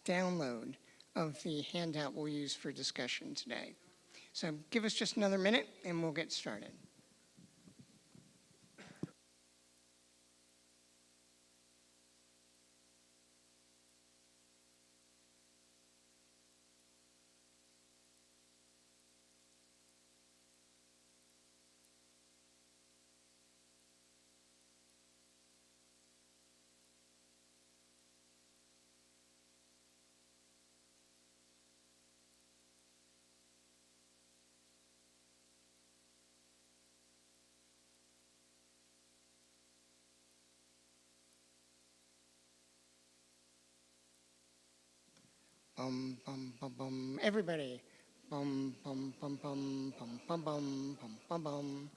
download of the handout we'll use for discussion today. So give us just another minute and we'll get started. Bum, bum, bum, bum. Everybody. Bum, bum, bum, bum, bum, bum, bum, bum, bum, bum.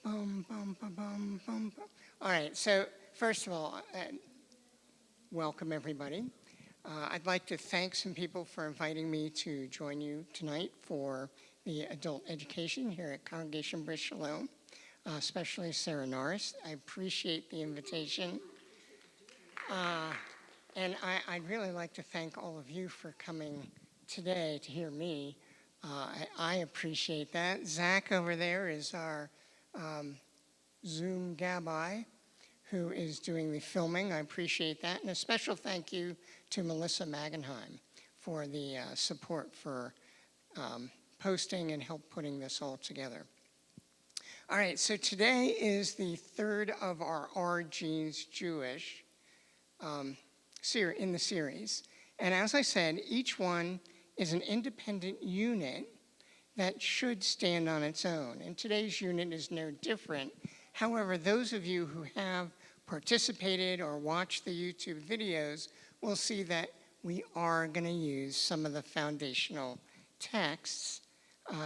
Bum, bum, bum, bum, bum, bum. All right, so first of all, welcome everybody. I'd like to thank some people for inviting me to join you tonight for the adult education here at Congregation Bris Shalom, especially Sarah Norris. I appreciate the invitation. And I'd really like to thank all of you for coming today to hear me. I appreciate that. Zach over there is our Zoom Gabby, who is doing the filming. I appreciate that. And a special thank you to Melissa Magenheim for the support for posting and help putting this all together. All right, so today is the third of our Are Genes Jewish in the series. And as I said, each one is an independent unit that should stand on its own. And today's unit is no different. However, those of you who have participated or watched the YouTube videos will see that we are going to use some of the foundational texts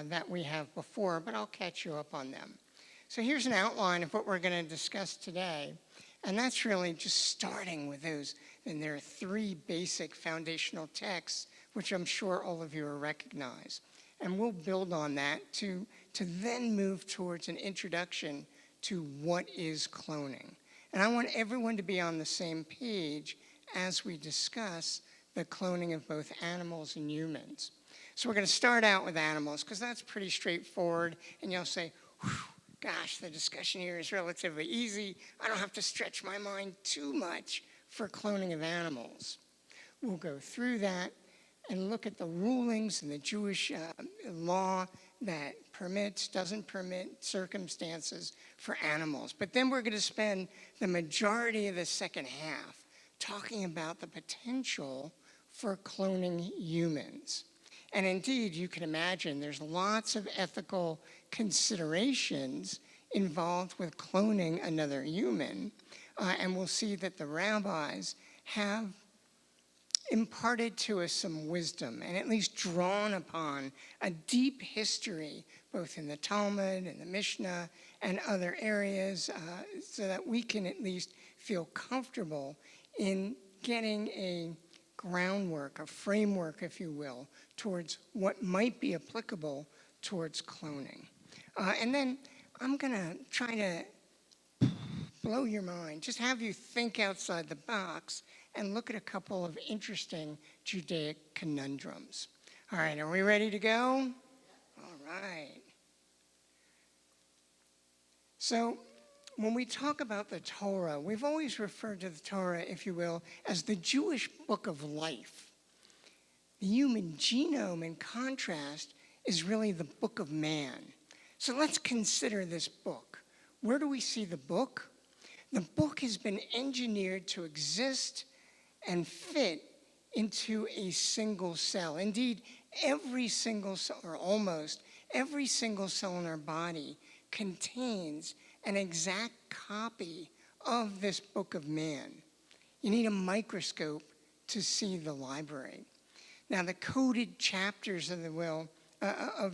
that we have before, but I'll catch you up on them. So here's an outline of what we're going to discuss today. And that's really just starting with those. And there are three basic foundational texts, which I'm sure all of you will recognize. And we'll build on that to then move towards an introduction to what is cloning. And I want everyone to be on the same page as we discuss the cloning of both animals and humans. So we're going to start out with animals, because that's pretty straightforward. And you'll say, whew, gosh, the discussion here is relatively easy. I don't have to stretch my mind too much for cloning of animals. We'll go through that and look at the rulings in the Jewish law that permits, doesn't permit circumstances for animals. But then we're going to spend the majority of the second half talking about the potential for cloning humans. And indeed, you can imagine there's lots of ethical considerations involved with cloning another human. And we'll see that the rabbis have imparted to us some wisdom and at least drawn upon a deep history, both in the Talmud and the Mishnah and other areas, so that we can at least feel comfortable in getting a groundwork, a framework, if you will, towards what might be applicable towards cloning. And then I'm going to try to blow your mind, just have you think outside the box and look at a couple of interesting Judaic conundrums. All right, are we ready to go? All right. So when we talk about the Torah, we've always referred to the Torah, if you will, as the Jewish book of life. The human genome, in contrast, is really the book of man. So let's consider this book. Where do we see the book? The book has been engineered to exist and fit into a single cell. Indeed, every single cell, or almost every single cell in our body, contains an exact copy of this book of man. You need a microscope to see the library. Now, the coded chapters of the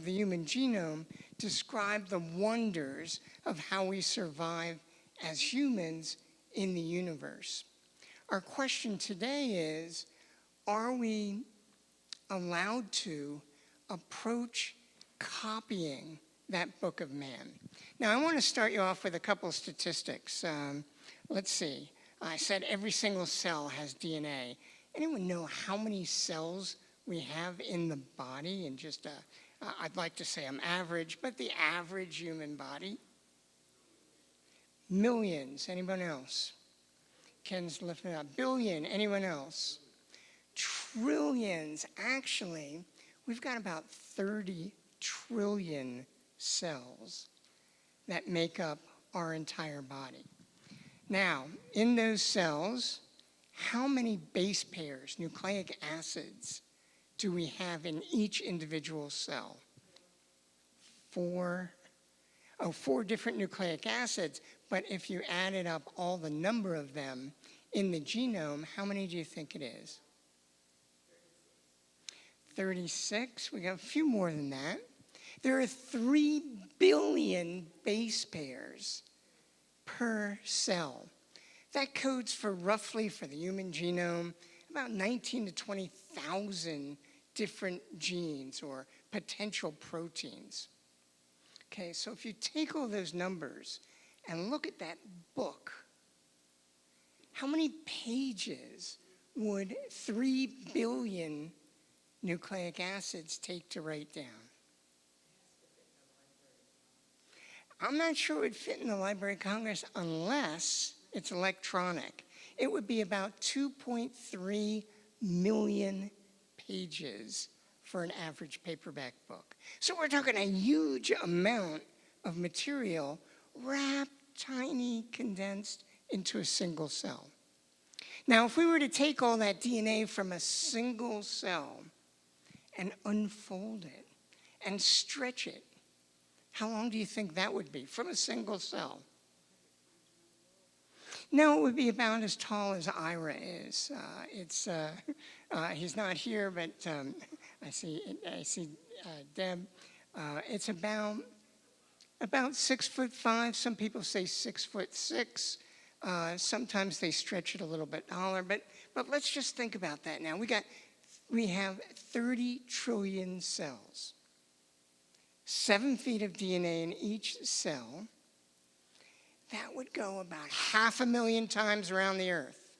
human genome describe the wonders of how we survive as humans in the universe. Our question today is, are we allowed to approach copying that book of man? Now, I want to start you off with a couple of statistics. Let's see. I said every single cell has DNA. Anyone know how many cells we have in the body? And just, I'd like to say I'm average, but the average human body? Millions. Anyone else? Ken's lifting up. Billion. Anyone else? Trillions. Actually, we've got about 30 trillion cells that make up our entire body. Now, in those cells, how many base pairs, nucleic acids, do we have in each individual cell? Four different nucleic acids, but if you added up all the number of them in the genome, how many do you think it is? 36. We got a few more than that. There are 3 billion base pairs per cell. That codes for roughly, for the human genome, about 19 to 20,000 different genes or potential proteins. Okay, so if you take all those numbers and look at that book, how many pages would 3 billion nucleic acids take to write down? I'm not sure it would fit in the Library of Congress unless it's electronic. It would be about 2.3 million pages for an average paperback book. So we're talking a huge amount of material wrapped, tiny, condensed into a single cell. Now, if we were to take all that DNA from a single cell and unfold it and stretch it, how long do you think that would be from a single cell? No, it would be about as tall as Ira is. He's not here, but I see Deb. It's about 6'5". Some people say 6'6". Sometimes they stretch it a little bit taller, but let's just think about that now. We have 30 trillion cells, 7 feet of DNA in each cell. That would go about 500,000 times around the earth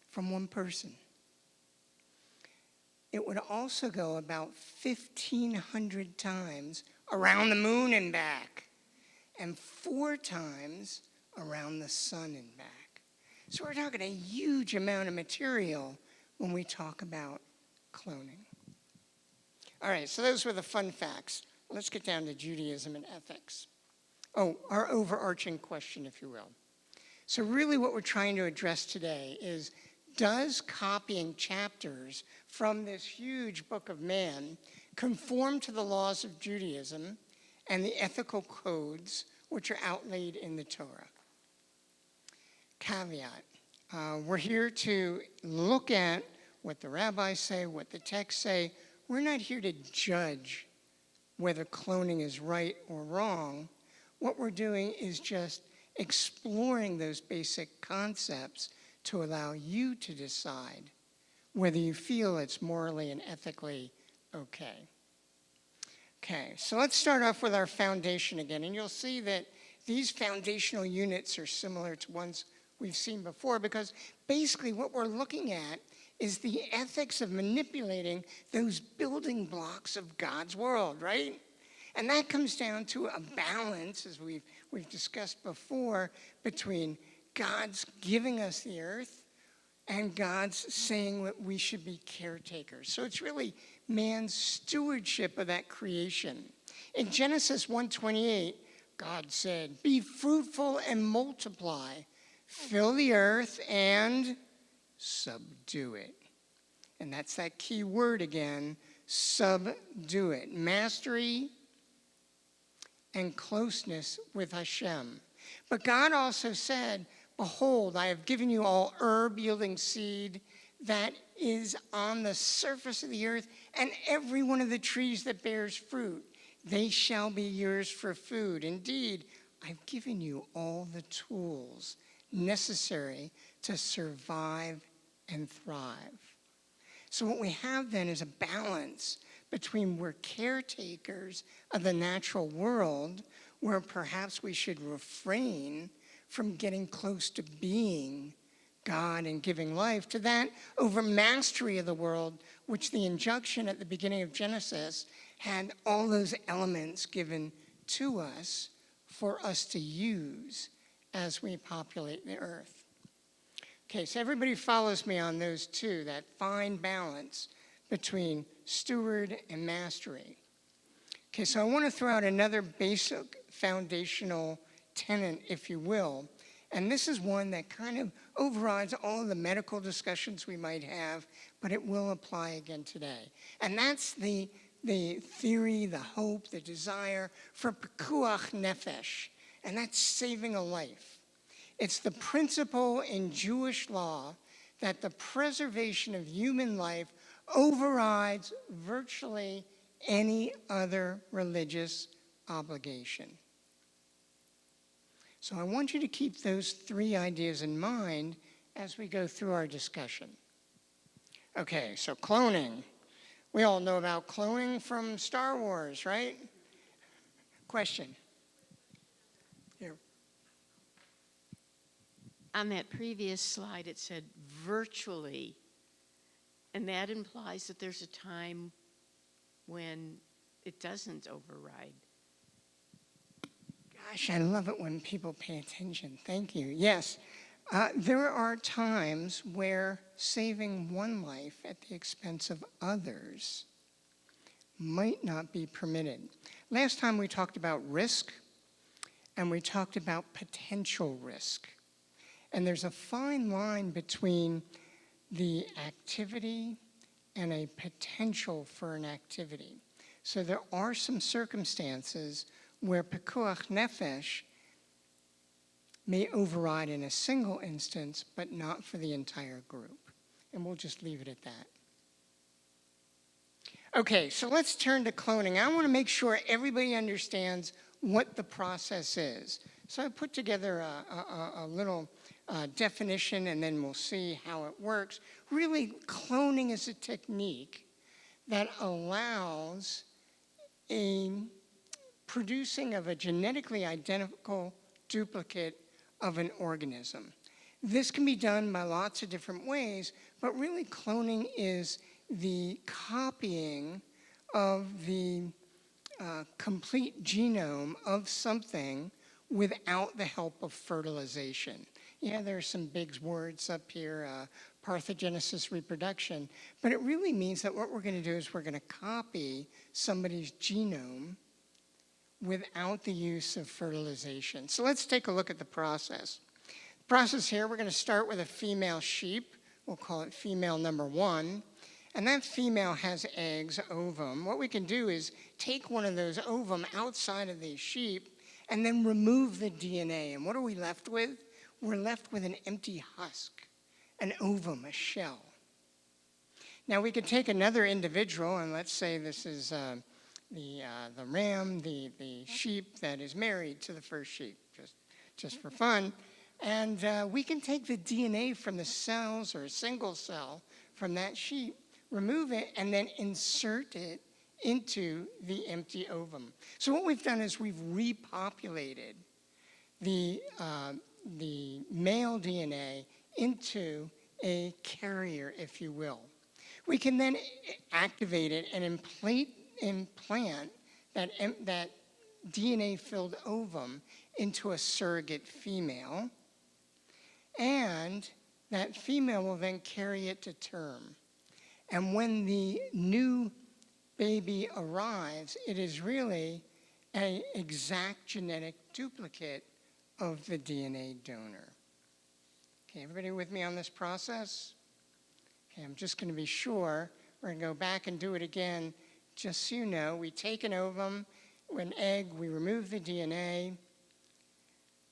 from one person. It would also go about 1,500 times around the moon and back, and 4 times around the sun and back. So we're talking a huge amount of material when we talk about cloning. All right, so those were the fun facts. Let's get down to Judaism and ethics. Oh, our overarching question, if you will. So really what we're trying to address today is, does copying chapters from this huge book of man conform to the laws of Judaism and the ethical codes which are outlaid in the Torah? Caveat, we're here to look at what the rabbis say, what the texts say. We're not here to judge whether cloning is right or wrong. What we're doing is just exploring those basic concepts to allow you to decide whether you feel it's morally and ethically okay. Okay, so let's start off with our foundation again, and you'll see that these foundational units are similar to ones we've seen before, because basically what we're looking at is the ethics of manipulating those building blocks of God's world, right? And that comes down to a balance, as we've discussed before, between God's giving us the earth and God's saying that we should be caretakers. So it's really man's stewardship of that creation. In Genesis 1:28, God said, "Be fruitful and multiply, fill the earth and subdue it." And that's that key word again, subdue it. Mastery and closeness with Hashem. But God also said, "Behold, I have given you all herb yielding seed that is on the surface of the earth, and every one of the trees that bears fruit. They shall be yours for food. Indeed, I've given you all the tools necessary to survive and thrive." So what we have then is a balance between we're caretakers of the natural world, where perhaps we should refrain from getting close to being God and giving life, to that over mastery of the world, which the injunction at the beginning of Genesis had all those elements given to us for us to use as we populate the earth. Okay, so everybody follows me on those two, that fine balance between steward and mastery. Okay, so I want to throw out another basic foundational tenet, if you will, and this is one that kind of overrides all of the medical discussions we might have, but it will apply again today. And that's the theory, the hope, the desire for pikuach nefesh, and that's saving a life. It's the principle in Jewish law that the preservation of human life overrides virtually any other religious obligation. So I want you to keep those three ideas in mind as we go through our discussion. Okay, so cloning. We all know about cloning from Star Wars, right? Question. Here. On that previous slide, it said virtually, and that implies that there's a time when it doesn't override. Gosh, I love it when people pay attention. Thank you. Yes, there are times where saving one life at the expense of others might not be permitted. Last time we talked about risk, and we talked about potential risk. And there's a fine line between the activity and a potential for an activity. So there are some circumstances where pikuach nefesh may override in a single instance, but not for the entire group. And we'll just leave it at that. Okay, so let's turn to cloning. I want to make sure everybody understands what the process is. So I put together a little definition, and then we'll see how it works. Really, cloning is a technique that allows a producing of a genetically identical duplicate of an organism. This can be done by lots of different ways, but really cloning is the copying of the complete genome of something without the help of fertilization. Yeah, there are some big words up here, parthenogenesis, reproduction, but it really means that what we're going to do is we're going to copy somebody's genome without the use of fertilization. So let's take a look at the process. The process here, we're going to start with a female sheep. We'll call it female number 1. And that female has eggs, ovum. What we can do is take one of those ovum outside of the sheep and then remove the DNA. And what are we left with? We're left with an empty husk, an ovum, a shell. Now we could take another individual, and let's say this is the ram, the sheep that is married to the first sheep, just for fun. And we can take the DNA from the cells or a single cell from that sheep, remove it, and then insert it into the empty ovum. So what we've done is we've repopulated the male DNA into a carrier, if you will. We can then activate it and implant that DNA-filled ovum into a surrogate female, and that female will then carry it to term. And when the new baby arrives, it is really an exact genetic duplicate of the DNA donor. Okay, everybody with me on this process? Okay, I'm just going to be sure. We're going to go back and do it again. Just so you know, we take an ovum, an egg, we remove the DNA.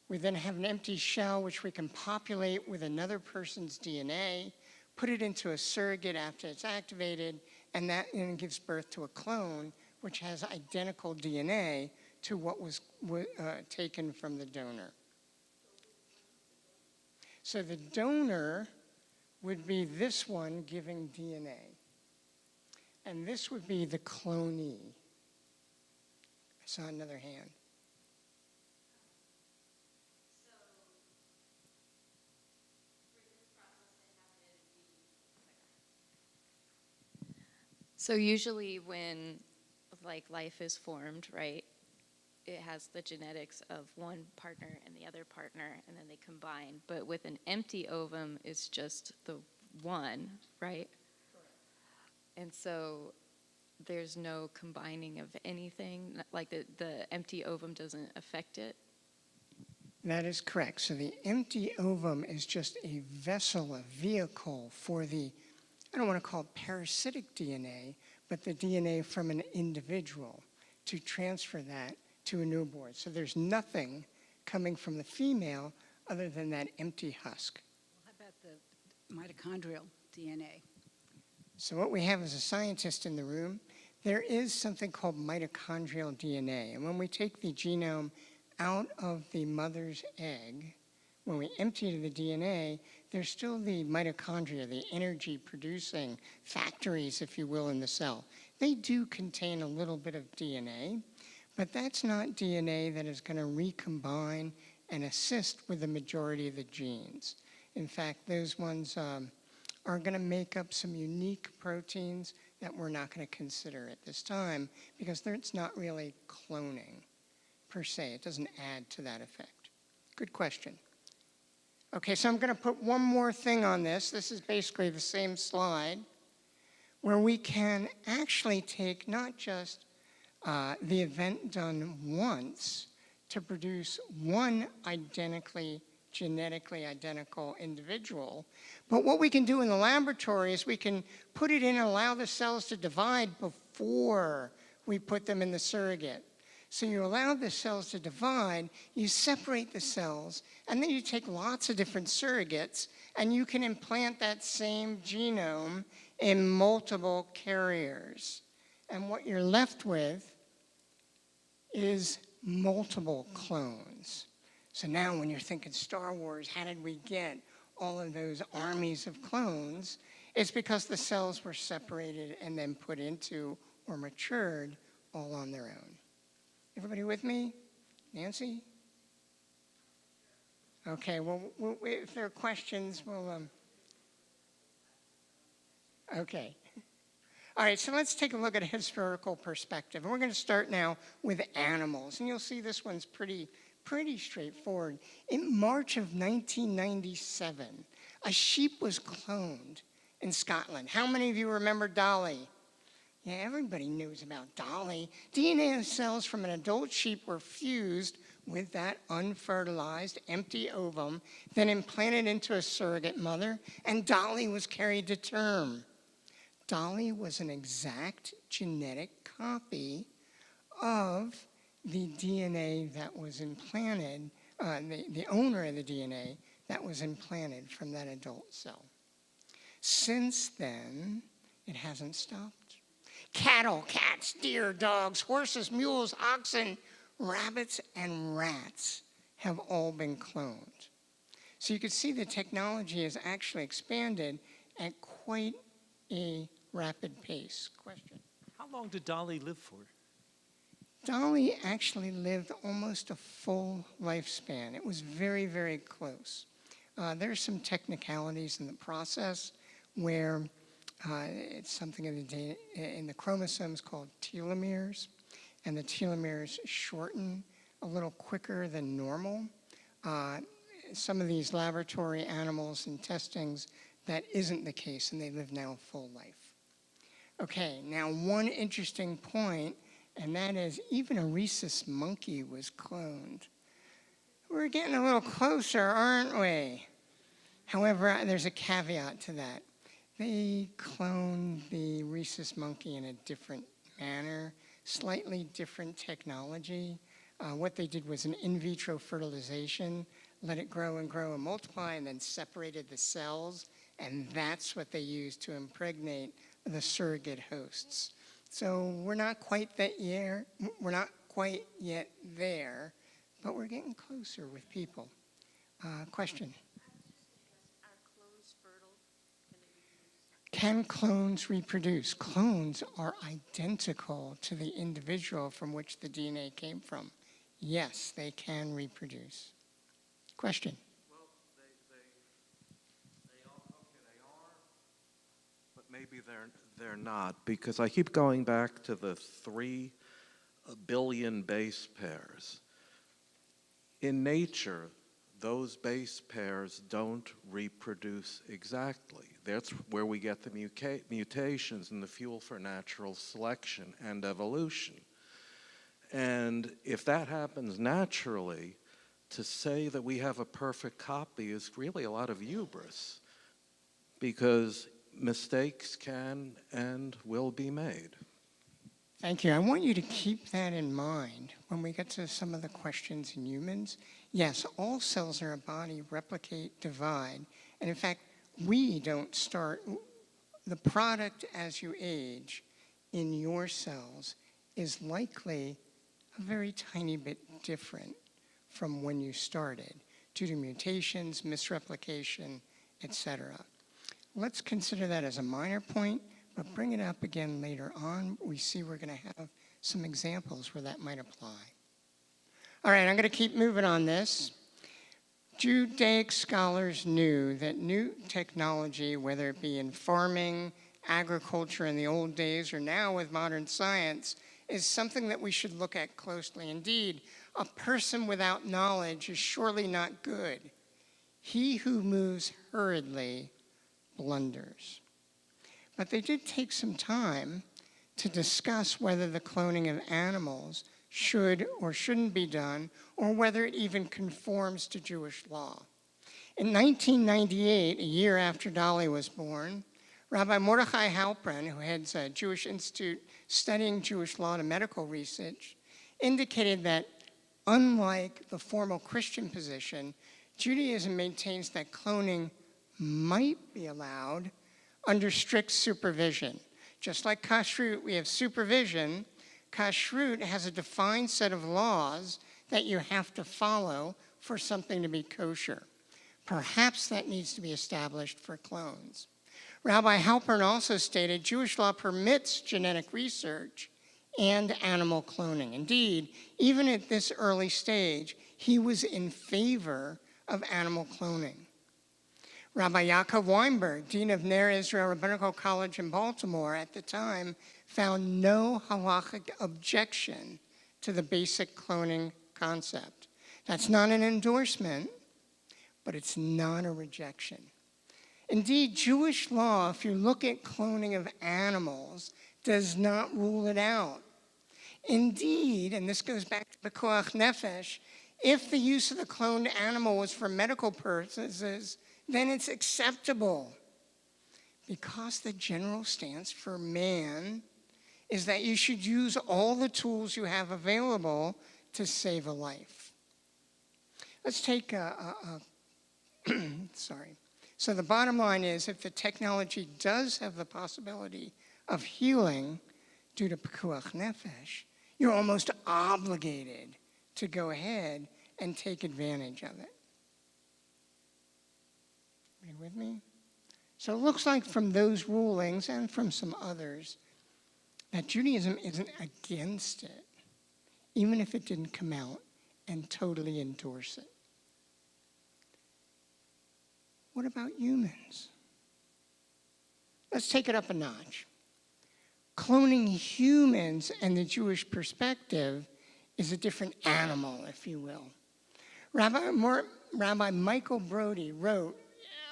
We then have an empty shell, which we can populate with another person's DNA, put it into a surrogate after it's activated, and that gives birth to a clone, which has identical DNA to what was taken from the donor. So the donor would be this one giving DNA. And this would be the clonee. I saw another hand. So usually when like life is formed, right, it has the genetics of one partner and the other partner, and then they combine. But with an empty ovum, it's just the one, right? And so there's no combining of anything, like the empty ovum doesn't affect it. That is correct. So the empty ovum is just a vessel, a vehicle for the, I don't want to call it parasitic DNA, but the DNA from an individual to transfer that to a newborn. So there's nothing coming from the female other than that empty husk. Well, how about the mitochondrial DNA? So what we have as a scientist in the room, there is something called mitochondrial DNA. And when we take the genome out of the mother's egg, when we empty the DNA, there's still the mitochondria, the energy-producing factories, if you will, in the cell. They do contain a little bit of DNA, but that's not DNA that is going to recombine and assist with the majority of the genes. In fact, those ones are going to make up some unique proteins that we're not going to consider at this time because it's not really cloning per se. It doesn't add to that effect. Good question. Okay, so I'm going to put one more thing on this. This is basically the same slide where we can actually take not just the event done once to produce one genetically identical individual, but what we can do in the laboratory is we can put it in and allow the cells to divide before we put them in the surrogate. So you allow the cells to divide, you separate the cells, and then you take lots of different surrogates, and you can implant that same genome in multiple carriers. And what you're left with is multiple clones. So now when you're thinking Star Wars, how did we get all of those armies of clones? It's because the cells were separated and then put into or matured all on their own. Everybody with me? Nancy? Okay, well, if there are questions, we'll... Okay. All right, so let's take a look at a historical perspective. And we're going to start now with animals. And you'll see this one's pretty straightforward. In March of 1997, a sheep was cloned in Scotland. How many of you remember Dolly? Yeah, everybody knows about Dolly. DNA cells from an adult sheep were fused with that unfertilized, empty ovum, then implanted into a surrogate mother, and Dolly was carried to term. Dolly was an exact genetic copy of the DNA that was implanted, the owner of the DNA that was implanted from that adult cell. Since then, it hasn't stopped. Cattle, cats, deer, dogs, horses, mules, oxen, rabbits, and rats have all been cloned. So you can see the technology has actually expanded at quite a rapid pace. Question? How long did Dolly live for? Dolly actually lived almost a full lifespan. It was very, very close. There's some technicalities in the process where it's something in the chromosomes called telomeres, and the telomeres shorten a little quicker than normal. Some of these laboratory animals and testings, that isn't the case, and they live now a full life. Okay, now one interesting point, and that is even a rhesus monkey was cloned. We're getting a little closer, aren't we? However, there's a caveat to that. They cloned the rhesus monkey in a different manner, slightly different technology. What they did was an in vitro fertilization, let it grow and grow and multiply, and then separated the cells, and that's what they used to impregnate the surrogate hosts. So we're not quite yet there, but we're getting closer with people. Question? Are clones fertile? Can clones reproduce? Clones are identical to the individual from which the DNA came from. Yes, they can reproduce. Question? Well, they are, but maybe They're not, because I keep going back to the 3 billion base pairs. In nature, those base pairs don't reproduce exactly. That's where we get the mutations and the fuel for natural selection and evolution. And if that happens naturally, to say that we have a perfect copy is really a lot of hubris, because mistakes can and will be made. Thank you. I want you to keep that in mind when we get to some of the questions in humans. Yes, all cells in our body replicate, divide, and in fact, we don't start. The product as you age in your cells is likely a very tiny bit different from when you started due to mutations, misreplication, etc. Let's consider that as a minor point, but bring it up again later on. We see we're going to have some examples where that might apply. All right, I'm going to keep moving on this. Judaic scholars knew that new technology, whether it be in farming, agriculture in the old days, or now with modern science, is something that we should look at closely. Indeed, a person without knowledge is surely not good. He who moves hurriedly blunders. But they did take some time to discuss whether the cloning of animals should or shouldn't be done, or whether it even conforms to Jewish law. In 1998, a year after Dolly was born, Rabbi Mordechai Halpern, who heads a Jewish institute studying Jewish law and medical research, indicated that unlike the formal Christian position, Judaism maintains that cloning might be allowed under strict supervision. Just like kashrut, we have supervision. Kashrut has a defined set of laws that you have to follow for something to be kosher. Perhaps that needs to be established for clones. Rabbi Halpern also stated Jewish law permits genetic research and animal cloning. Indeed, even at this early stage, he was in favor of animal cloning. Rabbi Yaakov Weinberg, dean of Ner Israel Rabbinical College in Baltimore at the time, found no halachic objection to the basic cloning concept. That's not an endorsement, but it's not a rejection. Indeed, Jewish law, if you look at cloning of animals, does not rule it out. Indeed, and this goes back to the Pikuach Nefesh, if the use of the cloned animal was for medical purposes, then it's acceptable. Because the general stance for man is that you should use all the tools you have available to save a life. Let's take sorry. So the bottom line is, if the technology does have the possibility of healing due to Pikuach Nefesh, you're almost obligated to go ahead and take advantage of it. Are you with me? So it looks like from those rulings and from some others that Judaism isn't against it, even if it didn't come out and totally endorse it. What about humans? Let's take it up a notch. Cloning humans and the Jewish perspective is a different animal, if you will. Rabbi Michael Brody wrote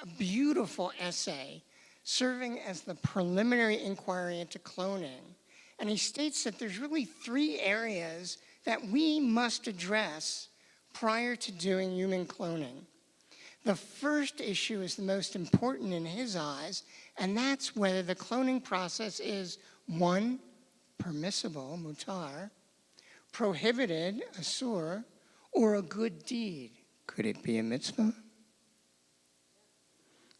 a beautiful essay serving as the preliminary inquiry into cloning. And he states that there's really 3 areas that we must address prior to doing human cloning. The first issue is the most important in his eyes, and that's whether the cloning process is 1, permissible, mutar, prohibited, asur, or a good deed. Could it be a mitzvah?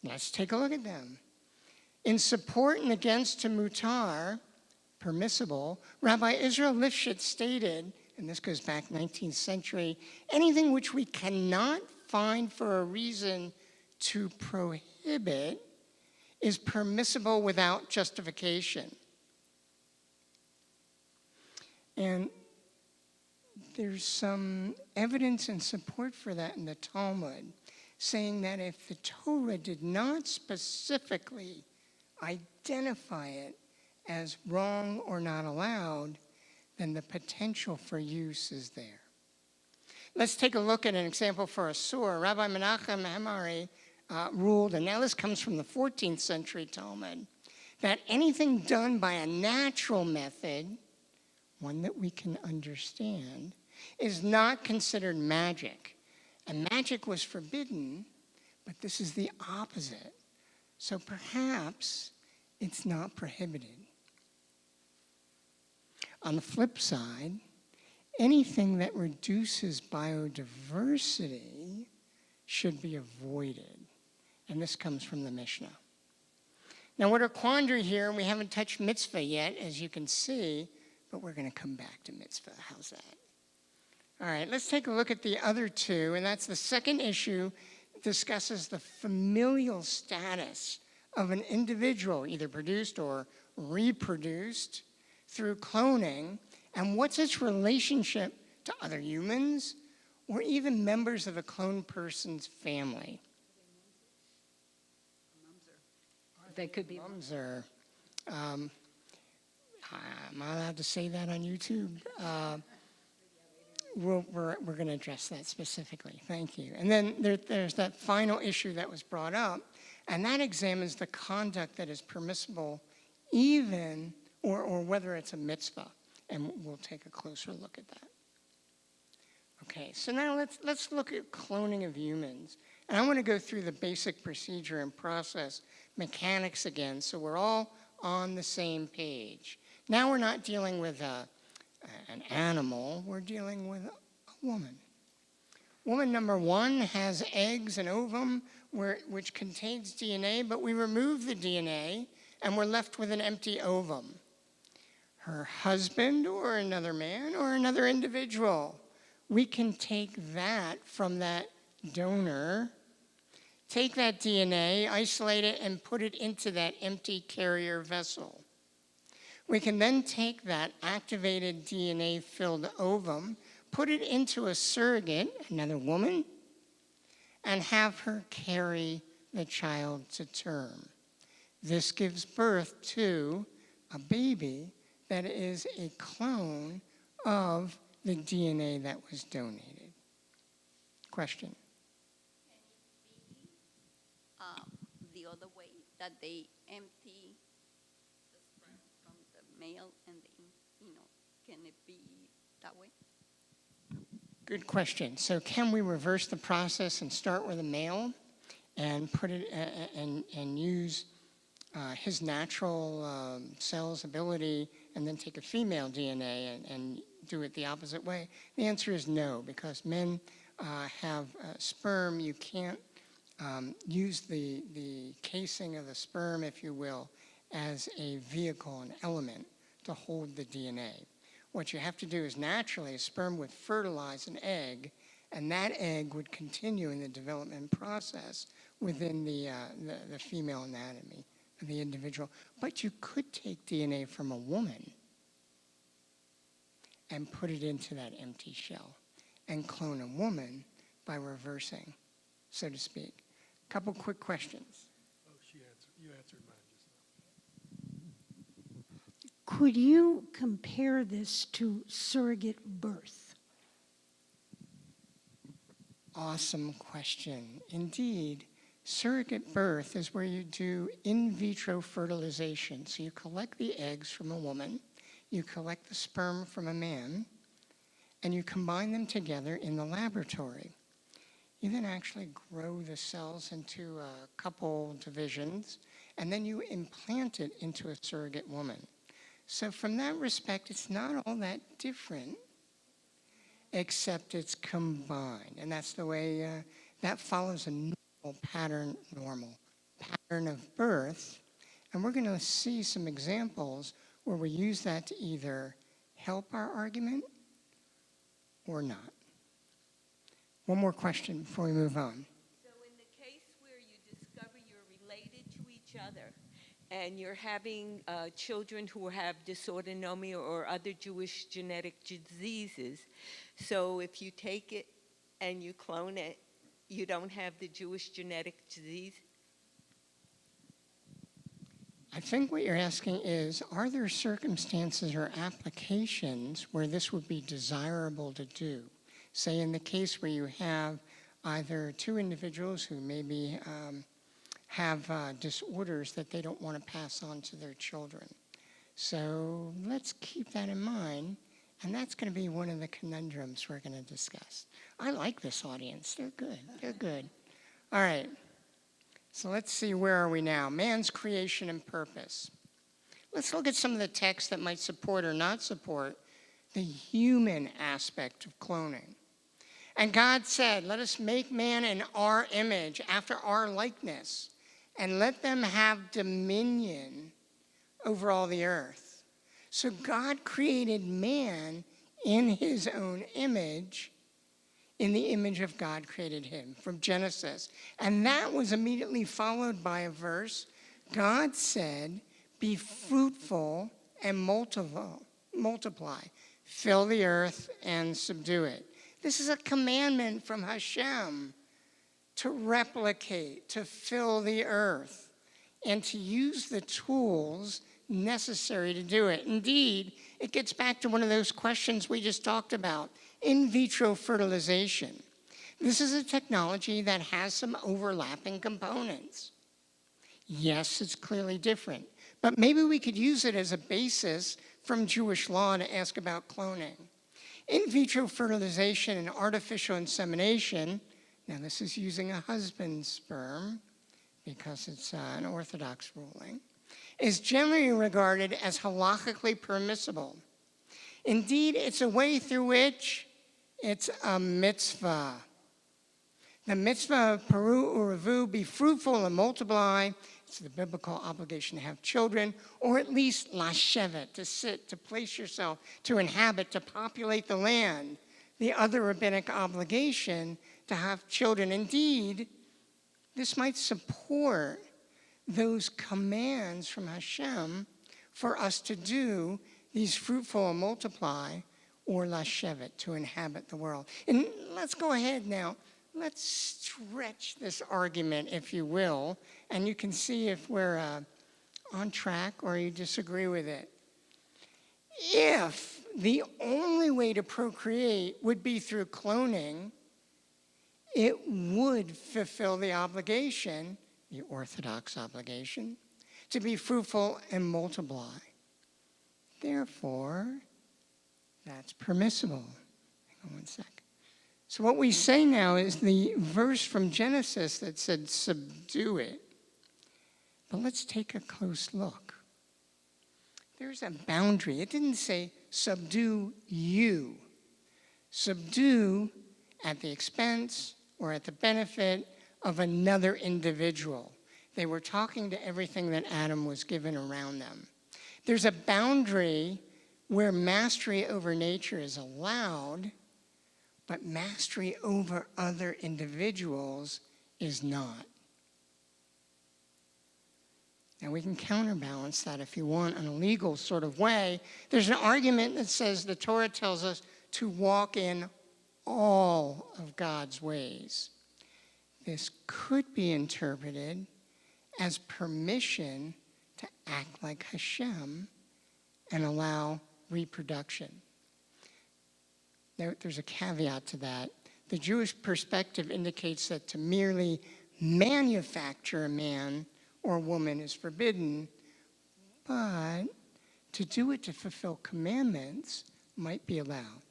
Let's take a look at them. In support and against to mutar, permissible, Rabbi Israel Lifshitz stated, and this goes back 19th century, anything which we cannot find for a reason to prohibit is permissible without justification. And there's some evidence and support for that in the Talmud, saying that if the Torah did not specifically identify it, as wrong or not allowed, then the potential for use is there. Let's take a look at an example for a sore. Rabbi Menachem Hamari ruled, and now this comes from the 14th century Talmud, that anything done by a natural method, one that we can understand, is not considered magic. And magic was forbidden, but this is the opposite. So perhaps it's not prohibited. On the flip side, anything that reduces biodiversity should be avoided. And this comes from the Mishnah. Now, what a quandary here, and we haven't touched mitzvah yet, as you can see, but we're going to come back to mitzvah. How's that? All right, let's take a look at the other two, and that's the second issue. Discusses the familial status of an individual, either produced or reproduced through cloning, and what's its relationship to other humans or even members of a cloned person's family. They could be. Mums are, am I allowed to say that on YouTube? We're going to address that specifically. Thank you. And then there's that final issue that was brought up, and that examines the conduct that is permissible even, or whether it's a mitzvah. And we'll take a closer look at that. Okay, so now let's look at cloning of humans. And I want to go through the basic procedure and process mechanics again so we're all on the same page. Now we're not dealing with an animal, we're dealing with a woman. Woman number one has eggs and ovum which contains DNA, but we remove the DNA and we're left with an empty ovum. Her husband or another man or another individual, we can take that from that donor, take that DNA, isolate it, and put it into that empty carrier vessel. We can then take that activated DNA-filled ovum, put it into a surrogate, another woman, and have her carry the child to term. This gives birth to a baby that is a clone of the DNA that was donated. Question? Can it be the other way, that they empty the sperm from the male and can it be that way? Good question. So can we reverse the process and start with a male and put it and use his natural cell's ability and then take a female DNA and do it the opposite way? The answer is no, because men have sperm. You can't use the casing of the sperm, if you will, as a vehicle, an element to hold the DNA. What you have to do is naturally, a sperm would fertilize an egg, and that egg would continue in the development process within the female anatomy of the individual. But you could take DNA from a woman and put it into that empty shell and clone a woman by reversing, so to speak. A couple quick questions. Oh, you answered mine just now. Could you compare this to surrogate birth? Awesome question. Indeed, surrogate birth is where you do in vitro fertilization. So you collect the eggs from a woman, you collect the sperm from a man, and you combine them together in the laboratory. You then actually grow the cells into a couple divisions, and then you implant it into a surrogate woman. So from that respect, it's not all that different, except it's combined. And that's the way, that follows a normal pattern of birth. And we're going to see some examples where we use that to either help our argument or not. One more question before we move on. So in the case where you discover you're related to each other and you're having children who have dysautonomia or other Jewish genetic diseases, so if you take it and you clone it, you don't have the Jewish genetic disease? I think what you're asking is, are there circumstances or applications where this would be desirable to do? Say in the case where you have either two individuals who maybe have disorders that they don't want to pass on to their children. So let's keep that in mind, and that's going to be one of the conundrums we're going to discuss. I like this audience. They're good. They're good. All right. So let's see, where are we now? Man's creation and purpose. Let's look at some of the texts that might support or not support the human aspect of cloning. And God said, let us make man in our image, after our likeness, and let them have dominion over all the earth. So God created man in his own image. In the image of God created him, from Genesis. And that was immediately followed by a verse. God said, be fruitful and multiply. Fill the earth and subdue it. This is a commandment from Hashem to replicate, to fill the earth, and to use the tools necessary to do it. Indeed, it gets back to one of those questions we just talked about, in vitro fertilization. This is a technology that has some overlapping components. Yes, it's clearly different, but maybe we could use it as a basis from Jewish law to ask about cloning. In vitro fertilization and artificial insemination, now this is using a husband's sperm because it's an orthodox ruling, is generally regarded as halakhically permissible. Indeed, it's a way through which it's a mitzvah. The mitzvah of Peru Uravu, be fruitful and multiply. It's the biblical obligation to have children, or at least lashevet, to sit, to place yourself, to inhabit, to populate the land. The other rabbinic obligation to have children. Indeed, this might support those commands from Hashem for us to do these fruitful and multiply, or lashevet, to inhabit the world. And let's go ahead now. Let's stretch this argument, if you will, and you can see if we're on track or you disagree with it. If the only way to procreate would be through cloning, it would fulfill the obligation, the orthodox obligation, to be fruitful and multiply. Therefore, that's permissible. Hang on one sec. So what we say now is the verse from Genesis that said, subdue it. But let's take a close look. There's a boundary. It didn't say, subdue you. Subdue at the expense or at the benefit of another individual. They were talking to everything that Adam was given around them. There's a boundary where mastery over nature is allowed, but mastery over other individuals is not. Now we can counterbalance that if you want in a legal sort of way. There's an argument that says the Torah tells us to walk in all of God's ways. This could be interpreted as permission to act like Hashem and allow reproduction. There's a caveat to that. The Jewish perspective indicates that to merely manufacture a man or woman is forbidden, but to do it to fulfill commandments might be allowed.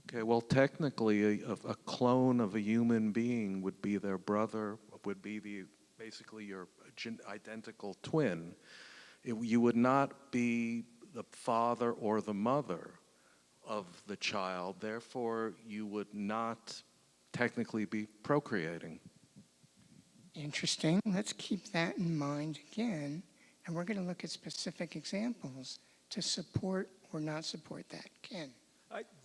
Okay, well, technically, a clone of a human being would be their brother, would be basically your identical twin. You would not be the father or the mother of the child, therefore you would not technically be procreating. Interesting. Let's keep that in mind again, and we're going to look at specific examples to support or not support that. Ken?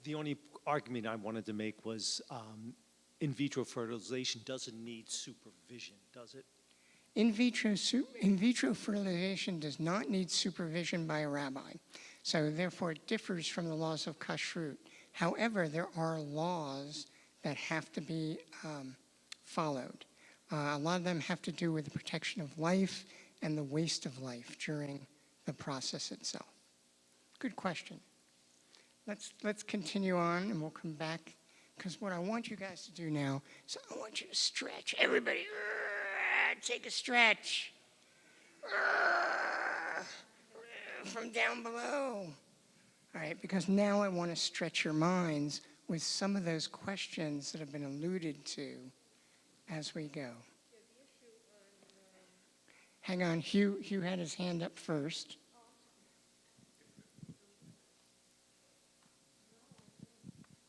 The only argument I wanted to make was in vitro fertilization doesn't need supervision, does it? In vitro fertilization does not need supervision by a rabbi, so therefore it differs from the laws of kashrut. However, there are laws that have to be followed. A lot of them have to do with the protection of life and the waste of life during the process itself? Good question. Let's continue on, and we'll come back, because what I want you guys to do now is I want you to stretch. Everybody, take a stretch. From down below. All right, because now I want to stretch your minds with some of those questions that have been alluded to as we go. Hang on, Hugh had his hand up first.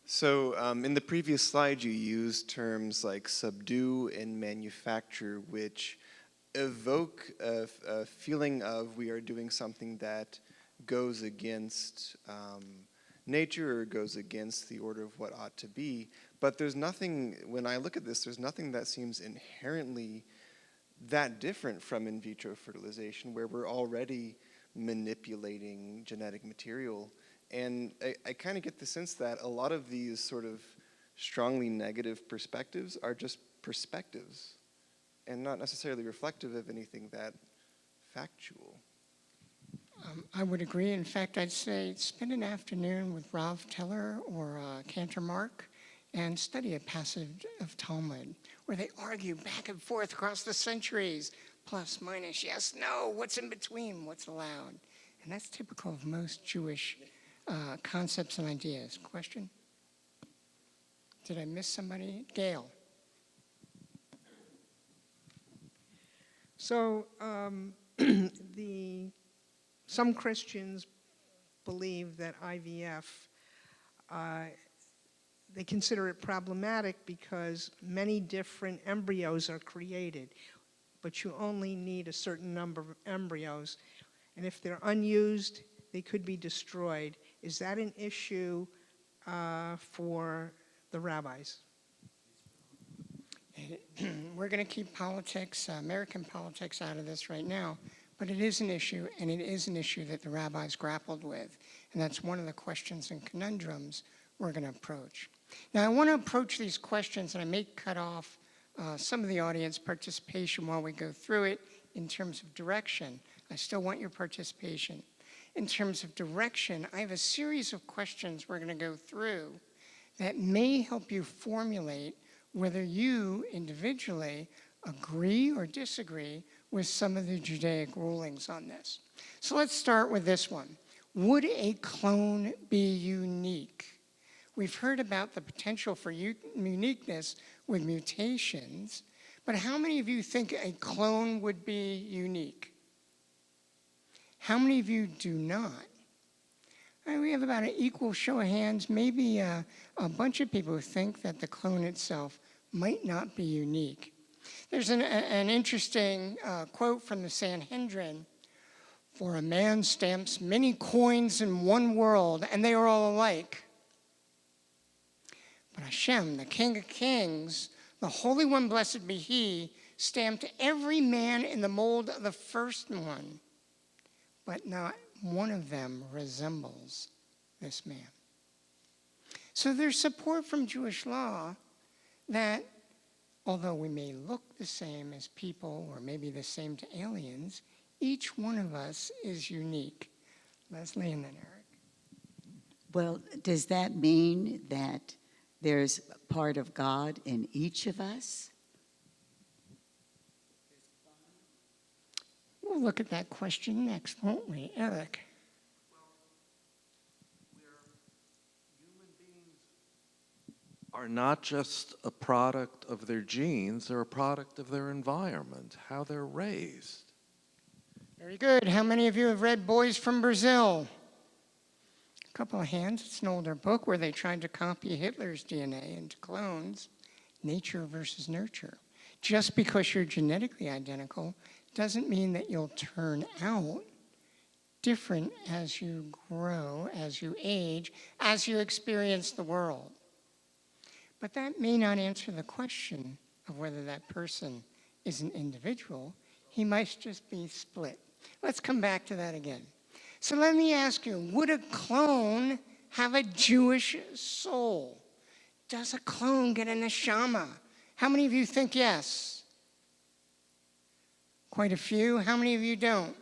So in the previous slide, you used terms like subdue and manufacture, which evoke a feeling of we are doing something that goes against nature or goes against the order of what ought to be. But there's nothing, when I look at this, there's nothing that seems inherently that different from in vitro fertilization, where we're already manipulating genetic material. And I kind of get the sense that a lot of these sort of strongly negative perspectives are just perspectives and not necessarily reflective of anything that factual. I would agree. In fact, I'd say spend an afternoon with Rav Teller or Cantor Mark and study a passage of Talmud where they argue back and forth across the centuries, plus, minus, yes, no, what's in between, what's allowed. And that's typical of most Jewish concepts and ideas. Question? Did I miss somebody? Gail. So some Christians believe that IVF, they consider it problematic because many different embryos are created, but you only need a certain number of embryos. And if they're unused, they could be destroyed. Is that an issue for the rabbis? We're going to keep politics, American politics, out of this right now, but it is an issue, and it is an issue that the rabbis grappled with, and that's one of the questions and conundrums we're going to approach. Now, I want to approach these questions, and I may cut off some of the audience participation while we go through it in terms of direction. I still want your participation. In terms of direction, I have a series of questions we're going to go through that may help you formulate whether you individually agree or disagree with some of the Judaic rulings on this. So let's start with this one. Would a clone be unique? We've heard about the potential for uniqueness with mutations, but how many of you think a clone would be unique? How many of you do not? We have about an equal show of hands, maybe a bunch of people who think that the clone itself might not be unique. There's an interesting quote from the Sanhedrin. For a man stamps many coins in one world, and they are all alike. But Hashem, the King of Kings, the Holy One, blessed be He, stamped every man in the mold of the first one, but not one of them resembles this man. So there's support from Jewish law that although we may look the same as people or maybe the same to aliens, each one of us is unique. Leslie and then Eric. Well, does that mean that there's part of God in each of us? We'll look at that question next, won't we? Eric. Human beings are not just a product of their genes, they're a product of their environment, how they're raised. Very good. How many of you have read Boys from Brazil? A couple of hands. It's an older book where they tried to copy Hitler's DNA into clones. Nature versus nurture. Just because you're genetically identical doesn't mean that you'll turn out different as you grow, as you age, as you experience the world. But that may not answer the question of whether that person is an individual. He might just be split. Let's come back to that again. So let me ask you, would a clone have a Jewish soul? Does a clone get a neshama? How many of you think yes? Quite a few. How many of you don't?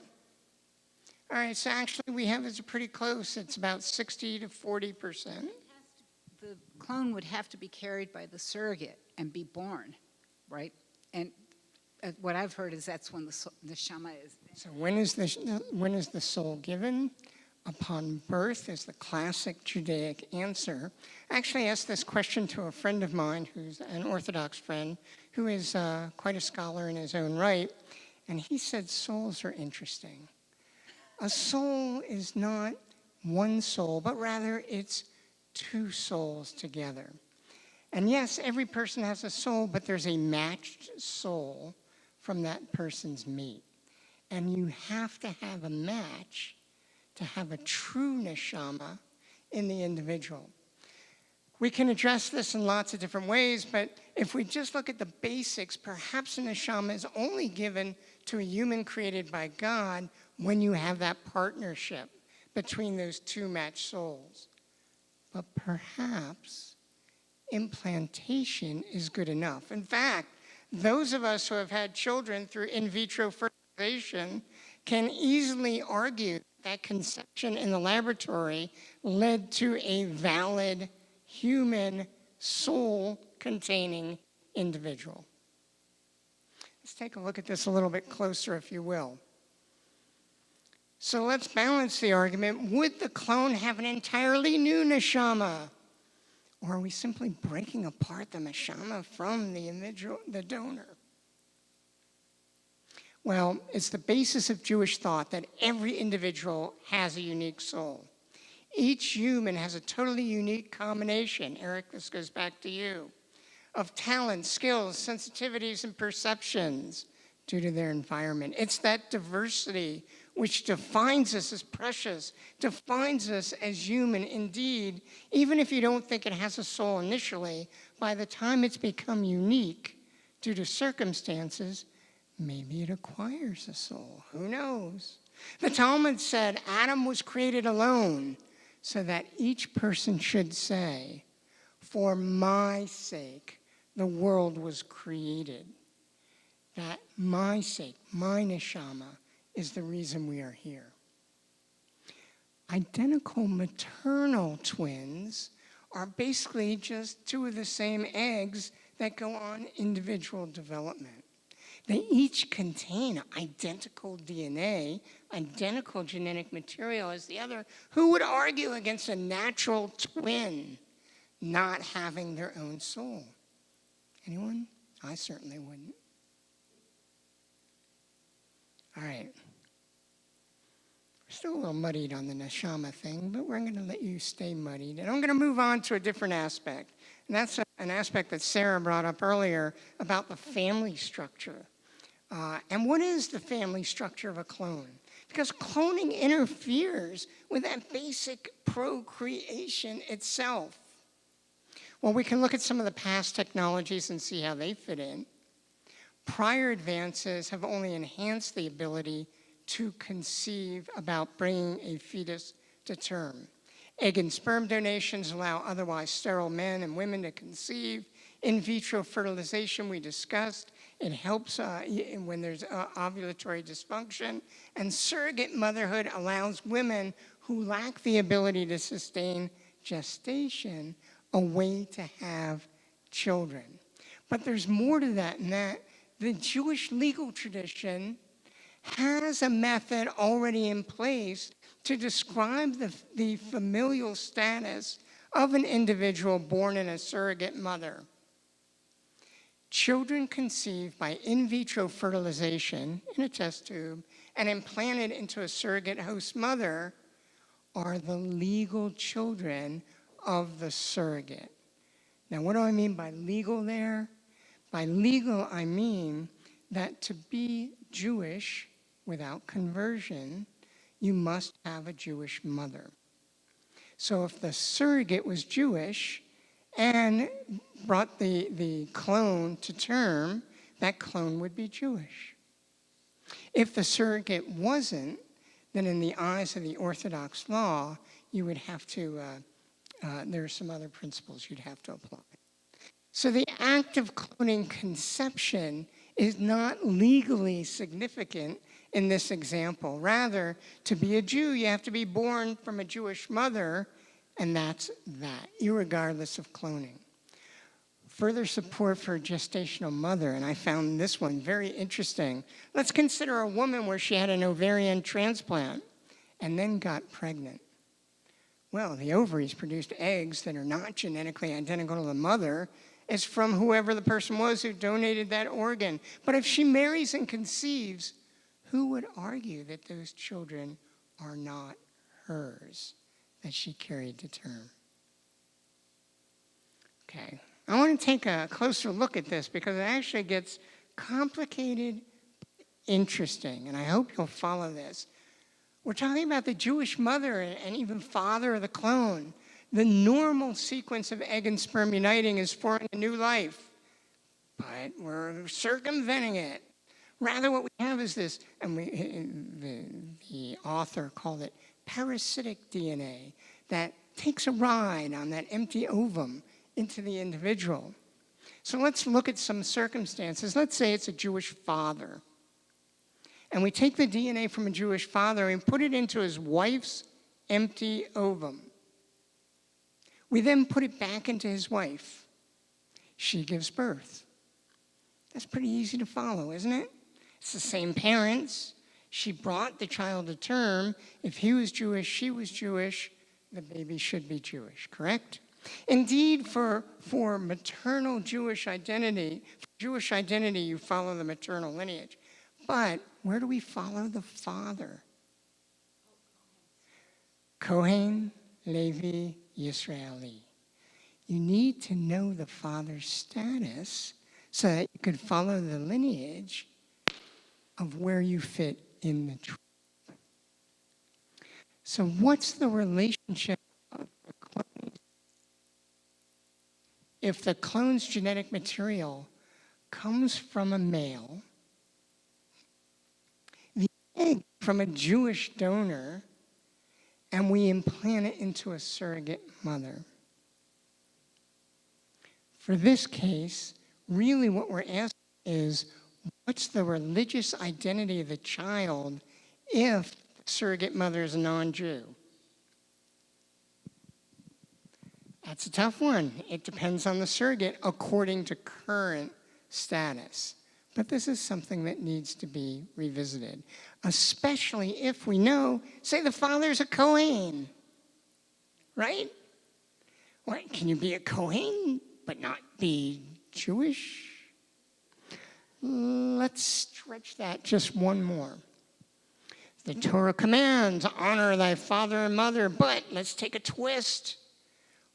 All right, so actually we have it's pretty close. It's about 60 to 40%. The clone would have to be carried by the surrogate and be born, right? And what I've heard is that's when the neshama is. So when is the soul given? Upon birth is the classic Judaic answer. I actually asked this question to a friend of mine who's an Orthodox friend who is quite a scholar in his own right, and he said souls are interesting. A soul is not one soul, but rather it's two souls together. And yes, every person has a soul, but there's a matched soul from that person's mate. And you have to have a match to have a true neshama in the individual. We can address this in lots of different ways, but if we just look at the basics, perhaps a neshama is only given to a human created by God when you have that partnership between those two matched souls. But perhaps implantation is good enough. In fact, those of us who have had children through in vitro fertilization can easily argue that conception in the laboratory led to a valid human soul-containing individual. Let's take a look at this a little bit closer, if you will. So let's balance the argument. Would the clone have an entirely new neshama? Or are we simply breaking apart the neshama from the individual, the donor? Well, it's the basis of Jewish thought that every individual has a unique soul. Each human has a totally unique combination, Eric, this goes back to you, of talents, skills, sensitivities, and perceptions due to their environment. It's that diversity which defines us as precious, defines us as human indeed. Even if you don't think it has a soul initially, by the time it's become unique due to circumstances, maybe it acquires a soul. Who knows? The Talmud said Adam was created alone so that each person should say, for my sake, the world was created. That my sake, my neshama, is the reason we are here. Identical maternal twins are basically just two of the same eggs that go on individual development. They each contain identical DNA, identical genetic material as the other. Who would argue against a natural twin not having their own soul? Anyone? I certainly wouldn't. All right. We're still a little muddied on the neshama thing, but we're going to let you stay muddied. And I'm going to move on to a different aspect. And that's an aspect that Sarah brought up earlier about the family structure. And what is the family structure of a clone? Because cloning interferes with that basic procreation itself. Well, we can look at some of the past technologies and see how they fit in. Prior advances have only enhanced the ability to conceive about bringing a fetus to term. Egg and sperm donations allow otherwise sterile men and women to conceive. In vitro fertilization, we discussed, it helps when there's ovulatory dysfunction. And surrogate motherhood allows women who lack the ability to sustain gestation a way to have children. But there's more to that in that the Jewish legal tradition has a method already in place to describe the familial status of an individual born in a surrogate mother. Children conceived by in vitro fertilization in a test tube and implanted into a surrogate host mother are the legal children of the surrogate. Now, what do I mean by legal there? By legal, I mean that to be Jewish without conversion, you must have a Jewish mother. So if the surrogate was Jewish and brought the clone to term, that clone would be Jewish. If the surrogate wasn't, then in the eyes of the Orthodox law, you would have to, there are some other principles you'd have to apply. So the act of cloning conception is not legally significant in this example. Rather, to be a Jew, you have to be born from a Jewish mother, and that's that, irregardless of cloning. Further support for a gestational mother, and I found this one very interesting. Let's consider a woman where she had an ovarian transplant and then got pregnant. Well, the ovaries produced eggs that are not genetically identical to the mother. It's from whoever the person was who donated that organ. But if she marries and conceives, who would argue that those children are not hers, that she carried to term? Okay, I want to take a closer look at this because it actually gets complicated, interesting, and I hope you'll follow this. We're talking about the Jewish mother and even father of the clone. The normal sequence of egg and sperm uniting is forming a new life, but we're circumventing it. Rather, what we have is this, and the author called it parasitic DNA, that takes a ride on that empty ovum into the individual. So let's look at some circumstances. Let's say it's a Jewish father. And we take the DNA from a Jewish father and put it into his wife's empty ovum. We then put it back into his wife. She gives birth. That's pretty easy to follow, isn't it? It's the same parents. She brought the child to term. If he was Jewish, she was Jewish, the baby should be Jewish, correct? Indeed, for maternal Jewish identity, you follow the maternal lineage. But where do we follow the father? Kohen, Levi, Yisraeli. You need to know the father's status so that you could follow the lineage of where you fit in the tribe. So what's the relationship of the clone? If the clone's genetic material comes from a male, the egg from a Jewish donor, and we implant it into a surrogate mother. For this case, really what we're asking is, what's the religious identity of the child if the surrogate mother is a non-Jew? That's a tough one. It depends on the surrogate according to current status. But this is something that needs to be revisited, especially if we know, say the father's a Kohen, right? What, can you be a Kohen but not be Jewish? Let's stretch that just one more. The Torah commands, honor thy father and mother, but let's take a twist.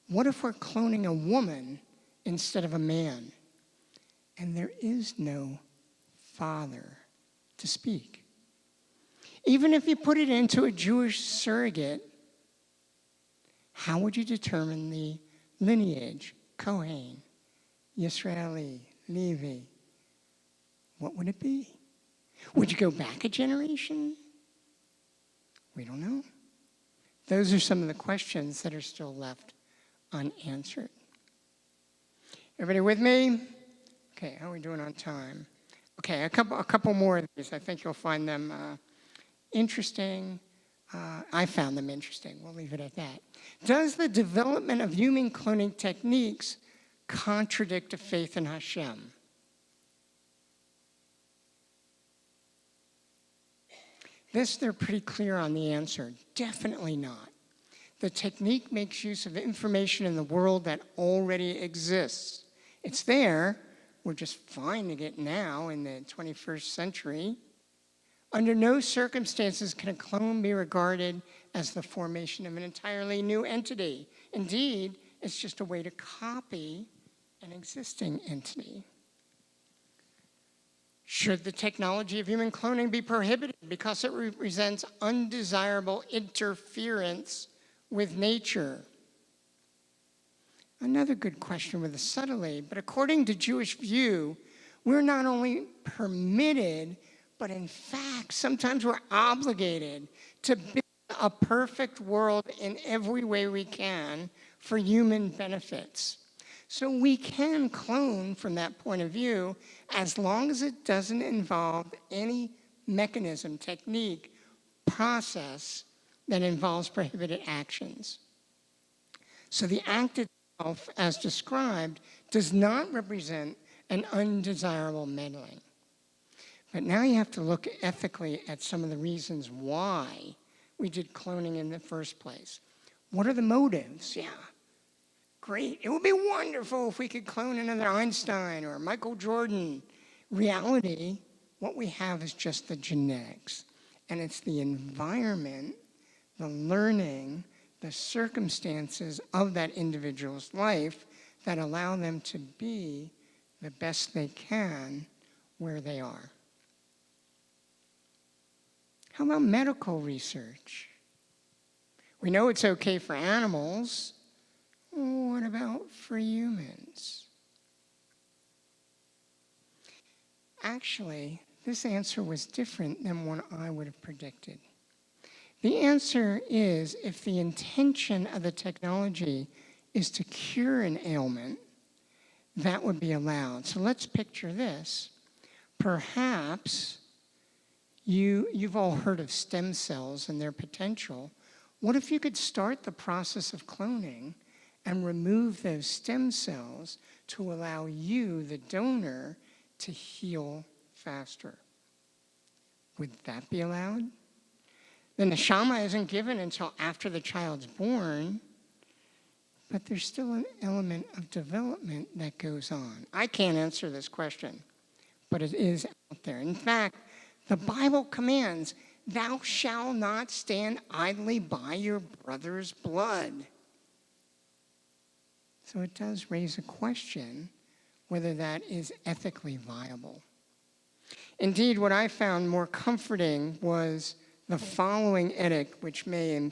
What if we're cloning a woman instead of a man? And there is no father to speak. Even if you put it into a Jewish surrogate, how would you determine the lineage? Kohen, Yisraeli, Levi. What would it be? Would you go back a generation? We don't know. Those are some of the questions that are still left unanswered. Everybody with me? Okay, how are we doing on time? Okay, a couple more of these. I think you'll find them interesting. I found them interesting. We'll leave it at that. Does the development of human cloning techniques contradict a faith in Hashem? This, they're pretty clear on the answer. Definitely not. The technique makes use of information in the world that already exists. It's there. We're just finding it now in the 21st century. Under no circumstances can a clone be regarded as the formation of an entirely new entity. Indeed, it's just a way to copy an existing entity. Should the technology of human cloning be prohibited because it represents undesirable interference with nature? Another good question with a subtlety, but according to Jewish view, we're not only permitted, but in fact, sometimes we're obligated to build a perfect world in every way we can for human benefits. So we can clone from that point of view as long as it doesn't involve any mechanism, technique, process that involves prohibited actions. So the act itself, as described, does not represent an undesirable meddling. But now you have to look ethically at some of the reasons why we did cloning in the first place. What are the motives? Yeah, great. It would be wonderful if we could clone another Einstein or Michael Jordan. Reality, what we have is just the genetics. And it's the environment, the learning, the circumstances of that individual's life that allow them to be the best they can where they are. How about medical research? We know it's okay for animals. What about for humans? Actually, this answer was different than one I would have predicted. The answer is if the intention of the technology is to cure an ailment, that would be allowed. So let's picture this. Perhaps you've all heard of stem cells and their potential. What if you could start the process of cloning and remove those stem cells to allow you, the donor, to heal faster? Would that be allowed? The neshama isn't given until after the child's born, but there's still an element of development that goes on. I can't answer this question, but it is out there. In fact, the Bible commands, "Thou shalt not stand idly by your brother's blood." So it does raise a question whether that is ethically viable. Indeed, what I found more comforting was the following edict, which may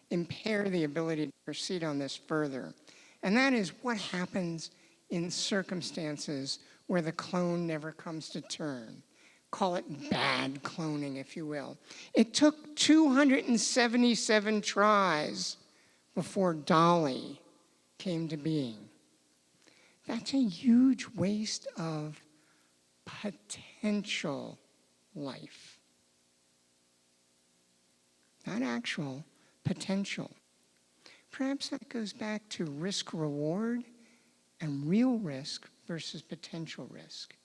impair the ability to proceed on this further. And that is what happens in circumstances where the clone never comes to term. Call it bad cloning, if you will. It took 277 tries before Dolly came to being. That's a huge waste of potential life. Not actual, potential. Perhaps that goes back to risk-reward and real risk versus potential risk.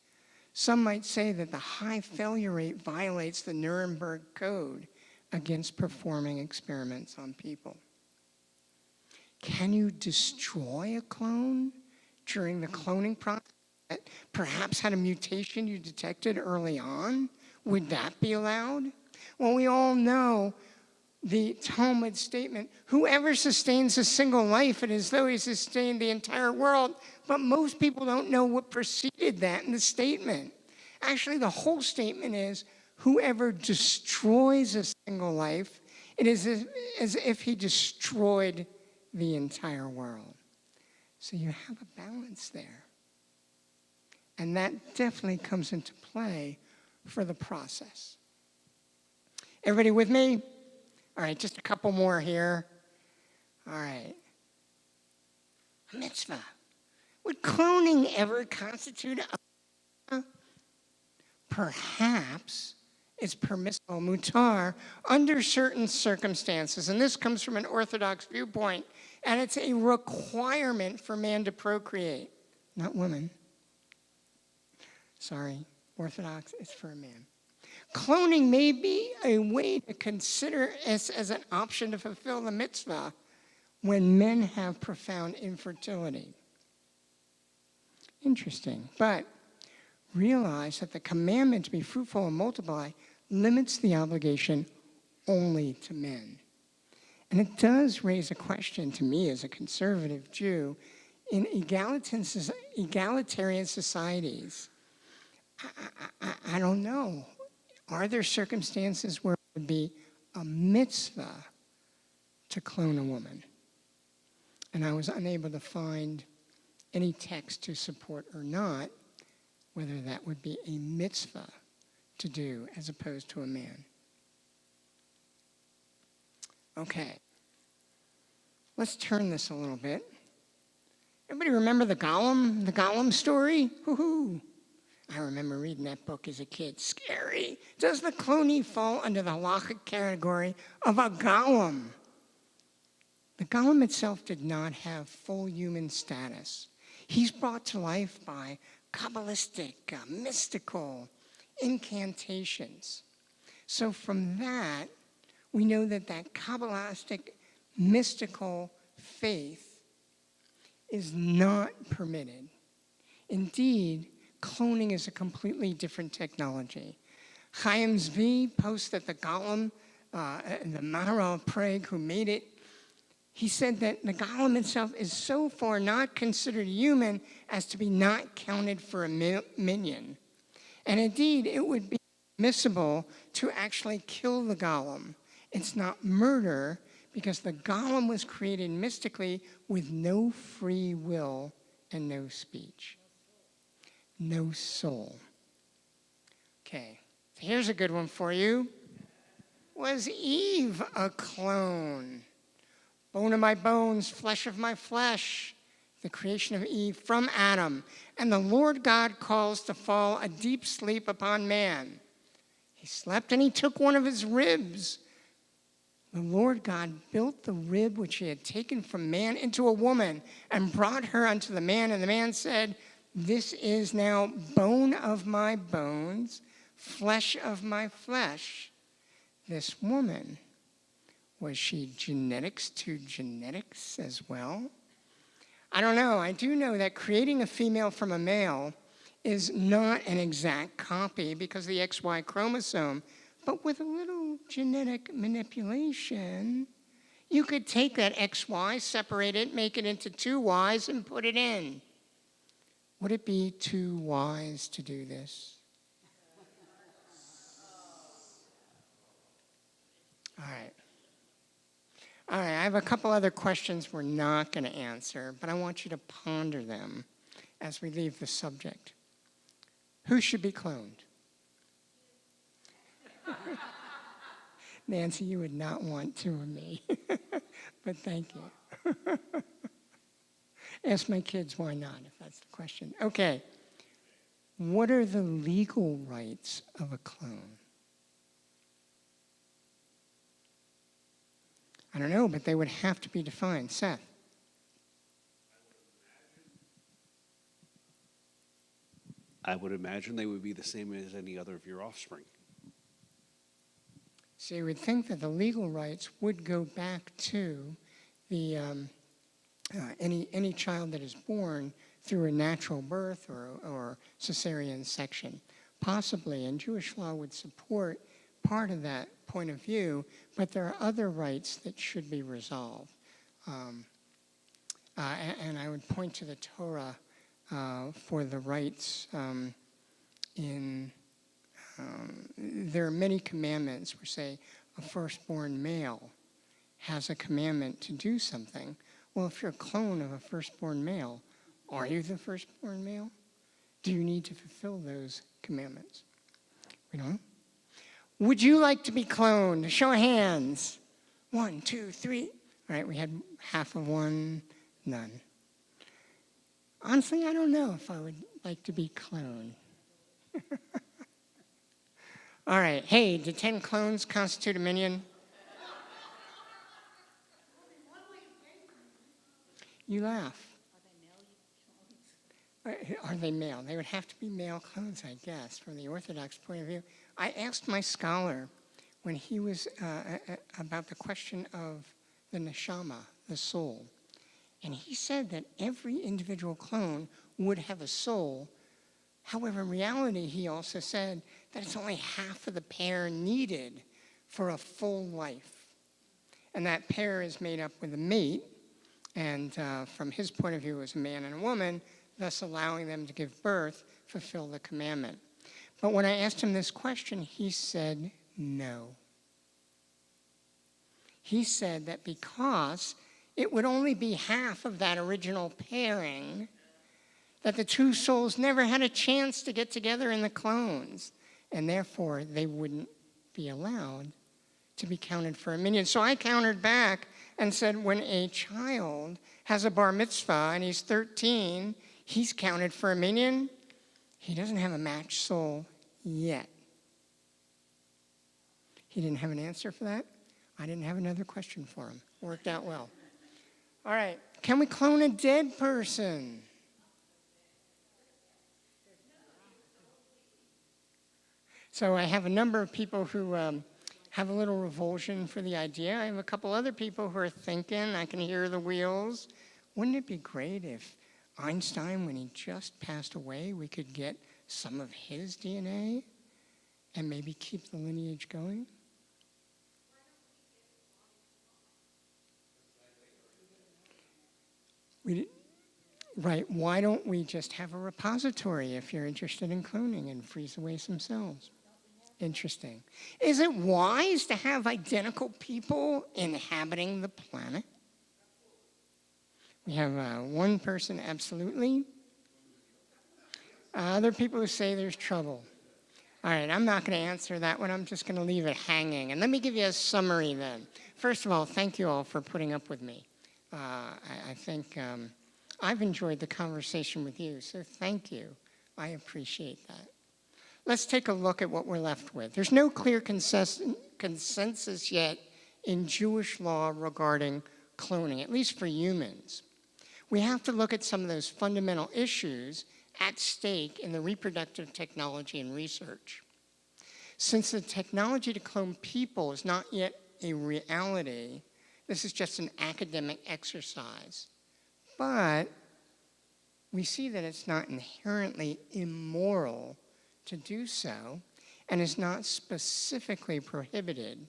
Some might say that the high failure rate violates the Nuremberg Code against performing experiments on people. Can you destroy a clone during the cloning process that perhaps had a mutation you detected early on? Would that be allowed? Well, we all know the Talmud statement, whoever sustains a single life, it is as though he sustained the entire world. But most people don't know what preceded that in the statement. Actually, the whole statement is, whoever destroys a single life, it is as if he destroyed the entire world. So you have a balance there. And that definitely comes into play for the process. Everybody with me? All right, just a couple more here. All right. Mitzvah. Would cloning ever constitute a... Perhaps it's permissible, mutar, under certain circumstances. And this comes from an Orthodox viewpoint. And it's a requirement for man to procreate, not women. Sorry, Orthodox, it's for a man. Cloning may be a way to consider as an option to fulfill the mitzvah when men have profound infertility. Interesting, but realize that the commandment to be fruitful and multiply limits the obligation only to men. And it does raise a question to me as a conservative Jew. In egalitarian societies, I don't know. Are there circumstances where it would be a mitzvah to clone a woman? And I was unable to find any text to support or not whether that would be a mitzvah to do as opposed to a man. Okay. Let's turn this a little bit Everybody remember the Golem story? Woohoo! I remember reading that book as a kid. Scary. Does the cloney fall under the halachic category of a golem? The golem itself did not have full human status. He's brought to life by Kabbalistic, mystical incantations. So from that, we know that that Kabbalistic, mystical faith is not permitted. Indeed, cloning is a completely different technology. Chaim Zvi posts that the golem, the Maharal of Prague who made it, he said that the golem itself is so far not considered human as to be not counted for a minion. And indeed, it would be permissible to actually kill the golem. It's not murder because the golem was created mystically with no free will and no speech. No soul. Okay, so here's a good one for you. Was Eve a clone? Bone of my bones, flesh of my flesh. The creation of Eve from Adam. And the Lord God calls to fall a deep sleep upon man. He slept and he took one of his ribs. The Lord God built the rib which he had taken from man into a woman and brought her unto the man. And the man said, this is now bone of my bones, flesh of my flesh. This woman, was she genetics to genetics as well? I don't know. I do know that creating a female from a male is not an exact copy because of the XY chromosome, but with a little genetic manipulation, you could take that XY, separate it, make it into two Ys, and put it in. Would it be too wise to do this? All right. All right, I have a couple other questions we're not going to answer, but I want you to ponder them as we leave the subject. Who should be cloned? Nancy, you would not want two of me, but thank you. Ask my kids why not, if that's the question. Okay, what are the legal rights of a clone? I don't know, but they would have to be defined. Seth? I would imagine they would be the same as any other of your offspring. So you would think that the legal rights would go back to the any child that is born through a natural birth or cesarean section. Possibly, and Jewish law would support part of that point of view, but there are other rights that should be resolved. And I would point to the Torah for the rights there are many commandments where, say, a firstborn male has a commandment to do something. Well, if you're a clone of a firstborn male, are you the firstborn male? Do you need to fulfill those commandments? We don't know. Would you like to be cloned? Show of hands. 1, 2, 3. All right, we had half of one, none. Honestly, I don't know if I would like to be cloned. All right, hey, do 10 clones constitute a minion? You laugh. Are they male? They would have to be male clones, I guess, from the Orthodox point of view. I asked my scholar when he was about the question of the neshama, the soul, and he said that every individual clone would have a soul. However, in reality, he also said that it's only half of the pair needed for a full life. And that pair is made up with a mate, and from his point of view, it was a man and a woman, thus allowing them to give birth, fulfill the commandment. But when I asked him this question, he said no. He said that because it would only be half of that original pairing, that the two souls never had a chance to get together in the clones, and therefore they wouldn't be allowed to be counted for a minion. So I countered back and said when a child has a bar mitzvah and he's 13, he's counted for a minyan. He doesn't have a matched soul yet. He didn't have an answer for that. I didn't have another question for him. Worked out well. All right, can we clone a dead person? So I have a number of people who have a little revulsion for the idea. I have a couple other people who are thinking, I can hear the wheels. Wouldn't it be great if Einstein, when he just passed away, we could get some of his DNA and maybe keep the lineage going? Right, why don't we just have a repository if you're interested in cloning and freeze away some cells? Interesting. Is it wise to have identical people inhabiting the planet? We have one person, absolutely. Other people who say there's trouble. All right, I'm not going to answer that one. I'm just going to leave it hanging. And let me give you a summary then. First of all, thank you all for putting up with me. I think I've enjoyed the conversation with you, so thank you. I appreciate that. Let's take a look at what we're left with. There's no clear consensus yet in Jewish law regarding cloning, at least for humans. We have to look at some of those fundamental issues at stake in the reproductive technology and research. Since the technology to clone people is not yet a reality, this is just an academic exercise. But we see that it's not inherently immoral to do so, and is not specifically prohibited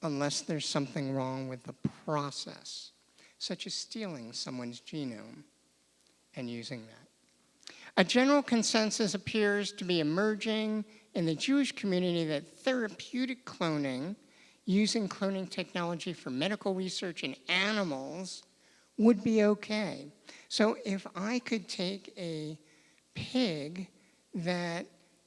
unless there's something wrong with the process, such as stealing someone's genome and using that. A general consensus appears to be emerging in the Jewish community that therapeutic cloning, using cloning technology for medical research in animals, would be okay. So if I could take a pig that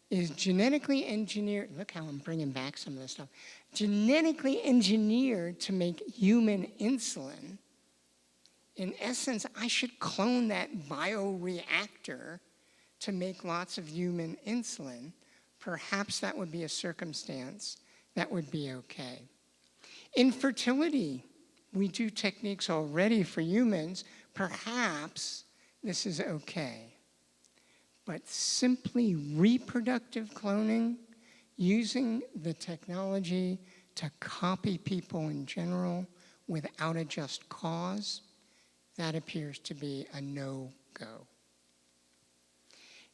is genetically engineered, look how I'm bringing back some of this stuff, genetically engineered to make human insulin, in essence, I should clone that bioreactor to make lots of human insulin. Perhaps that would be a circumstance that would be okay. Infertility, we do techniques already for humans. Perhaps this is okay. But simply reproductive cloning, using the technology to copy people in general without a just cause, that appears to be a no-go.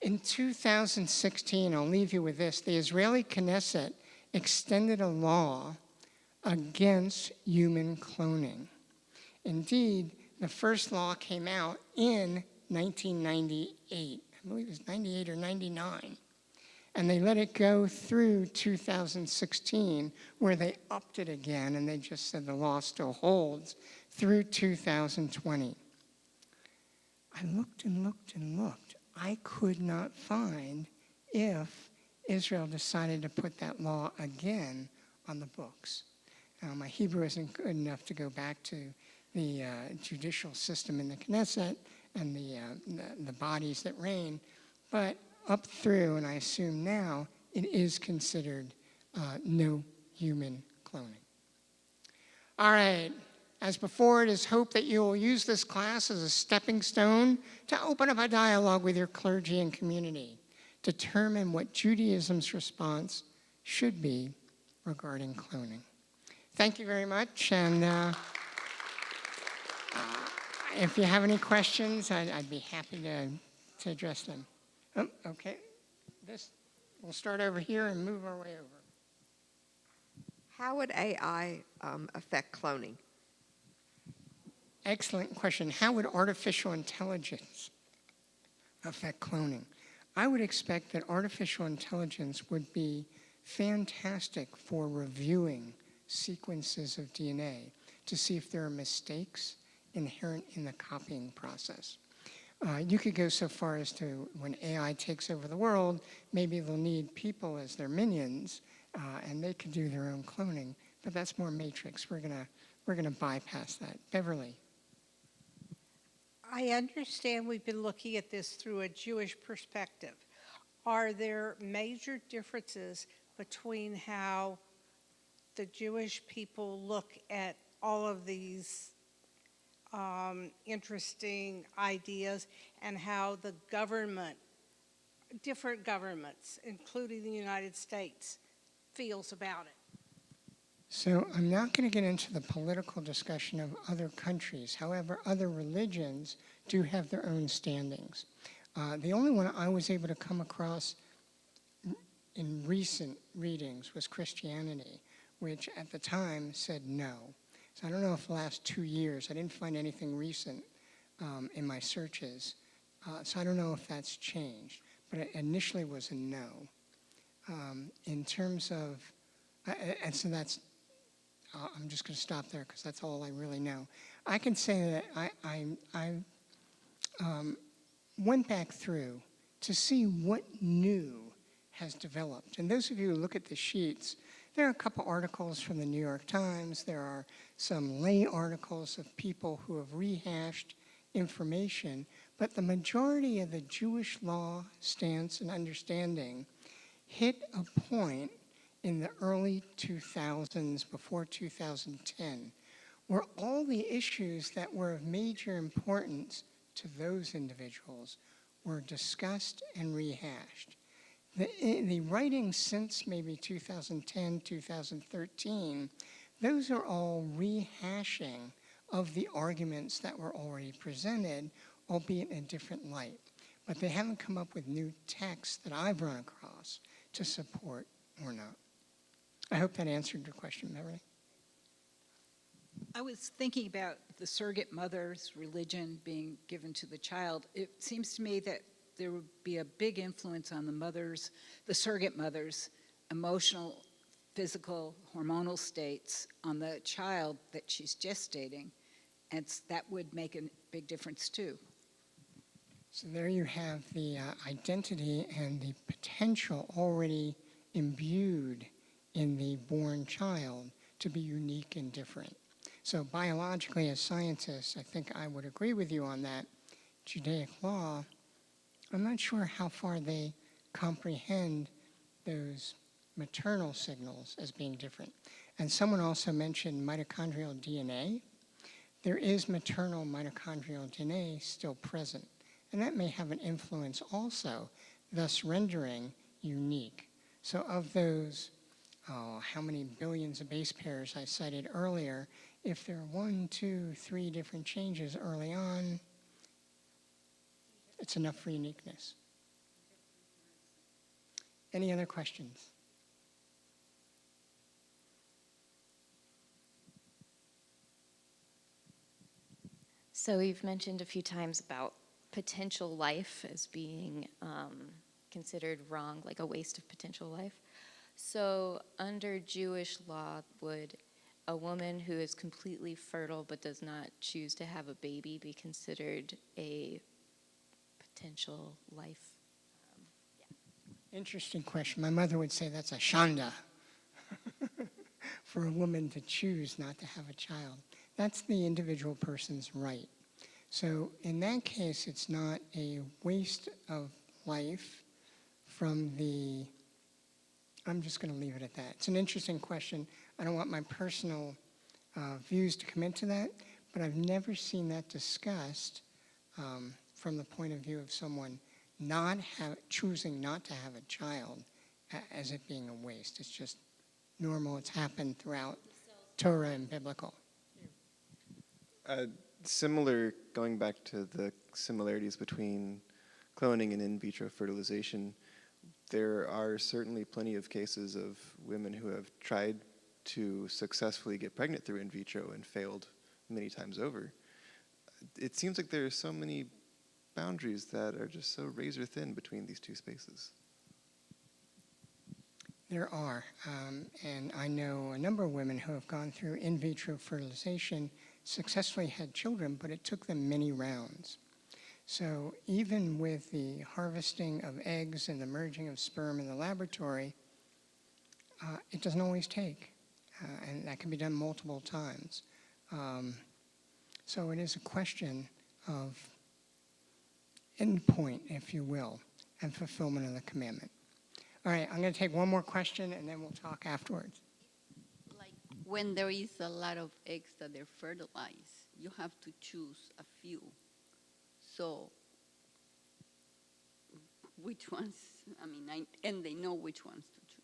In 2016, I'll leave you with this, the Israeli Knesset extended a law against human cloning. Indeed, the first law came out in 1998. I believe it was 98 or 99. And they let it go through 2016, where they upped it again, and they just said the law still holds through 2020. I looked and looked and looked. I could not find if Israel decided to put that law again on the books. My Hebrew isn't good enough to go back to the judicial system in the Knesset and the bodies that reign, but up through, and I assume now, it is considered no human cloning. All right, as before, it is hoped that you will use this class as a stepping stone to open up a dialogue with your clergy and community, determine what Judaism's response should be regarding cloning. Thank you very much, and if you have any questions, I'd be happy to address them. Oh, okay. We'll start over here and move our way over. How would AI affect cloning? Excellent question. How would artificial intelligence affect cloning? I would expect that artificial intelligence would be fantastic for reviewing sequences of DNA to see if there are mistakes inherent in the copying process. You could go so far as to, when AI takes over the world, maybe they'll need people as their minions, and they could do their own cloning, but that's more matrix. We're going to we're going to bypass that. Beverly. I understand we've been looking at this through a Jewish perspective. Are there major differences between how the Jewish people look at all of these interesting ideas and how the government, different governments, including the United States, feels about it? So I'm not going to get into the political discussion of other countries. However, other religions do have their own standings. The only one I was able to come across in recent readings was Christianity, which at the time said no. So I don't know if the last 2 years, I didn't find anything recent in my searches. So I don't know if that's changed, but it initially was a no. In terms of, and so that's, I'm just going to stop there because that's all I really know. I can say that I went back through to see what new has developed. And those of you who look at the sheets, there are a couple articles from the New York Times. There are some lay articles of people who have rehashed information. But the majority of the Jewish law stance and understanding hit a point in the early 2000s, before 2010, where all the issues that were of major importance to those individuals were discussed and rehashed. The writings since maybe 2010, 2013, those are all rehashing of the arguments that were already presented, albeit in a different light. But they haven't come up with new texts that I've run across to support or not. I hope that answered your question, Beverly. I was thinking about the surrogate mother's religion being given to the child. It seems to me that there would be a big influence on the surrogate mother's emotional, physical, hormonal states on the child that she's gestating, and that would make a big difference too. So there you have the identity and the potential already imbued in the born child to be unique and different. So biologically, as scientists, I think I would agree with you on that. Judaic law, I'm not sure how far they comprehend those maternal signals as being different. And someone also mentioned mitochondrial DNA. There is maternal mitochondrial DNA still present, and that may have an influence also, thus rendering unique. So of those, how many billions of base pairs I cited earlier, if there are 1, 2, 3 different changes early on, it's enough for uniqueness. Any other questions? So you've mentioned a few times about potential life as being considered wrong, like a waste of potential life. So under Jewish law, would a woman who is completely fertile but does not choose to have a baby be considered a potential life? Interesting question. My mother would say that's a shanda for a woman to choose not to have a child. That's the individual person's right. So in that case, it's not a waste of life from the, I'm just going to leave it at that. It's an interesting question. I don't want my personal views to come into that, but I've never seen that discussed from the point of view of someone choosing not to have a child as it being a waste. It's just normal. It's happened throughout Torah and biblical. Similar, going back to the similarities between cloning and in vitro fertilization, there are certainly plenty of cases of women who have tried to successfully get pregnant through in vitro and failed many times over. It seems like there are so many boundaries that are just so razor thin between these two spaces. There are, and I know a number of women who have gone through in vitro fertilization, successfully had children, but it took them many rounds. So even with the harvesting of eggs and the merging of sperm in the laboratory, it doesn't always take, and that can be done multiple times. So it is a question of endpoint, if you will, and fulfillment of the commandment. All right, I'm going to take one more question, and then we'll talk afterwards. Like when there is a lot of eggs that they're fertilized, you have to choose a few. So which ones, and they know which ones to choose.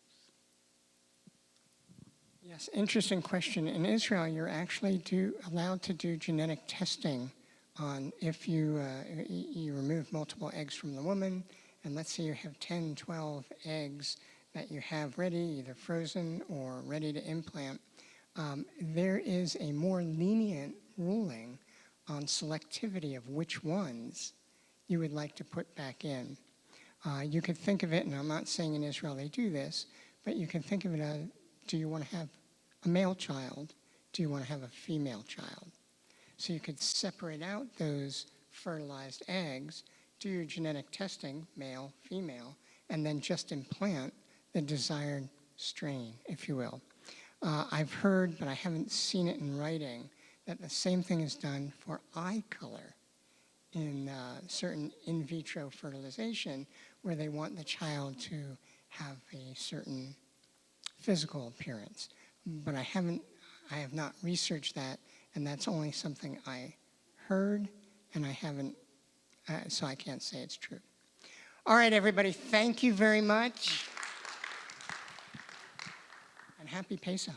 Yes, interesting question. In Israel, you're actually allowed to do genetic testing on if you remove multiple eggs from the woman, and let's say you have 10, 12 eggs that you have ready, either frozen or ready to implant. There is a more lenient ruling on selectivity of which ones you would like to put back in. You could think of it, and I'm not saying in Israel they do this, but you can think of it as, do you want to have a male child? Do you want to have a female child? So you could separate out those fertilized eggs, do your genetic testing, male, female, and then just implant the desired strain, if you will. I've heard, but I haven't seen it in writing, that the same thing is done for eye color in certain in vitro fertilization, where they want the child to have a certain physical appearance. But I have not researched that, and that's only something I heard, and I haven't, so I can't say it's true. All right, everybody, thank you very much, and happy Pesach.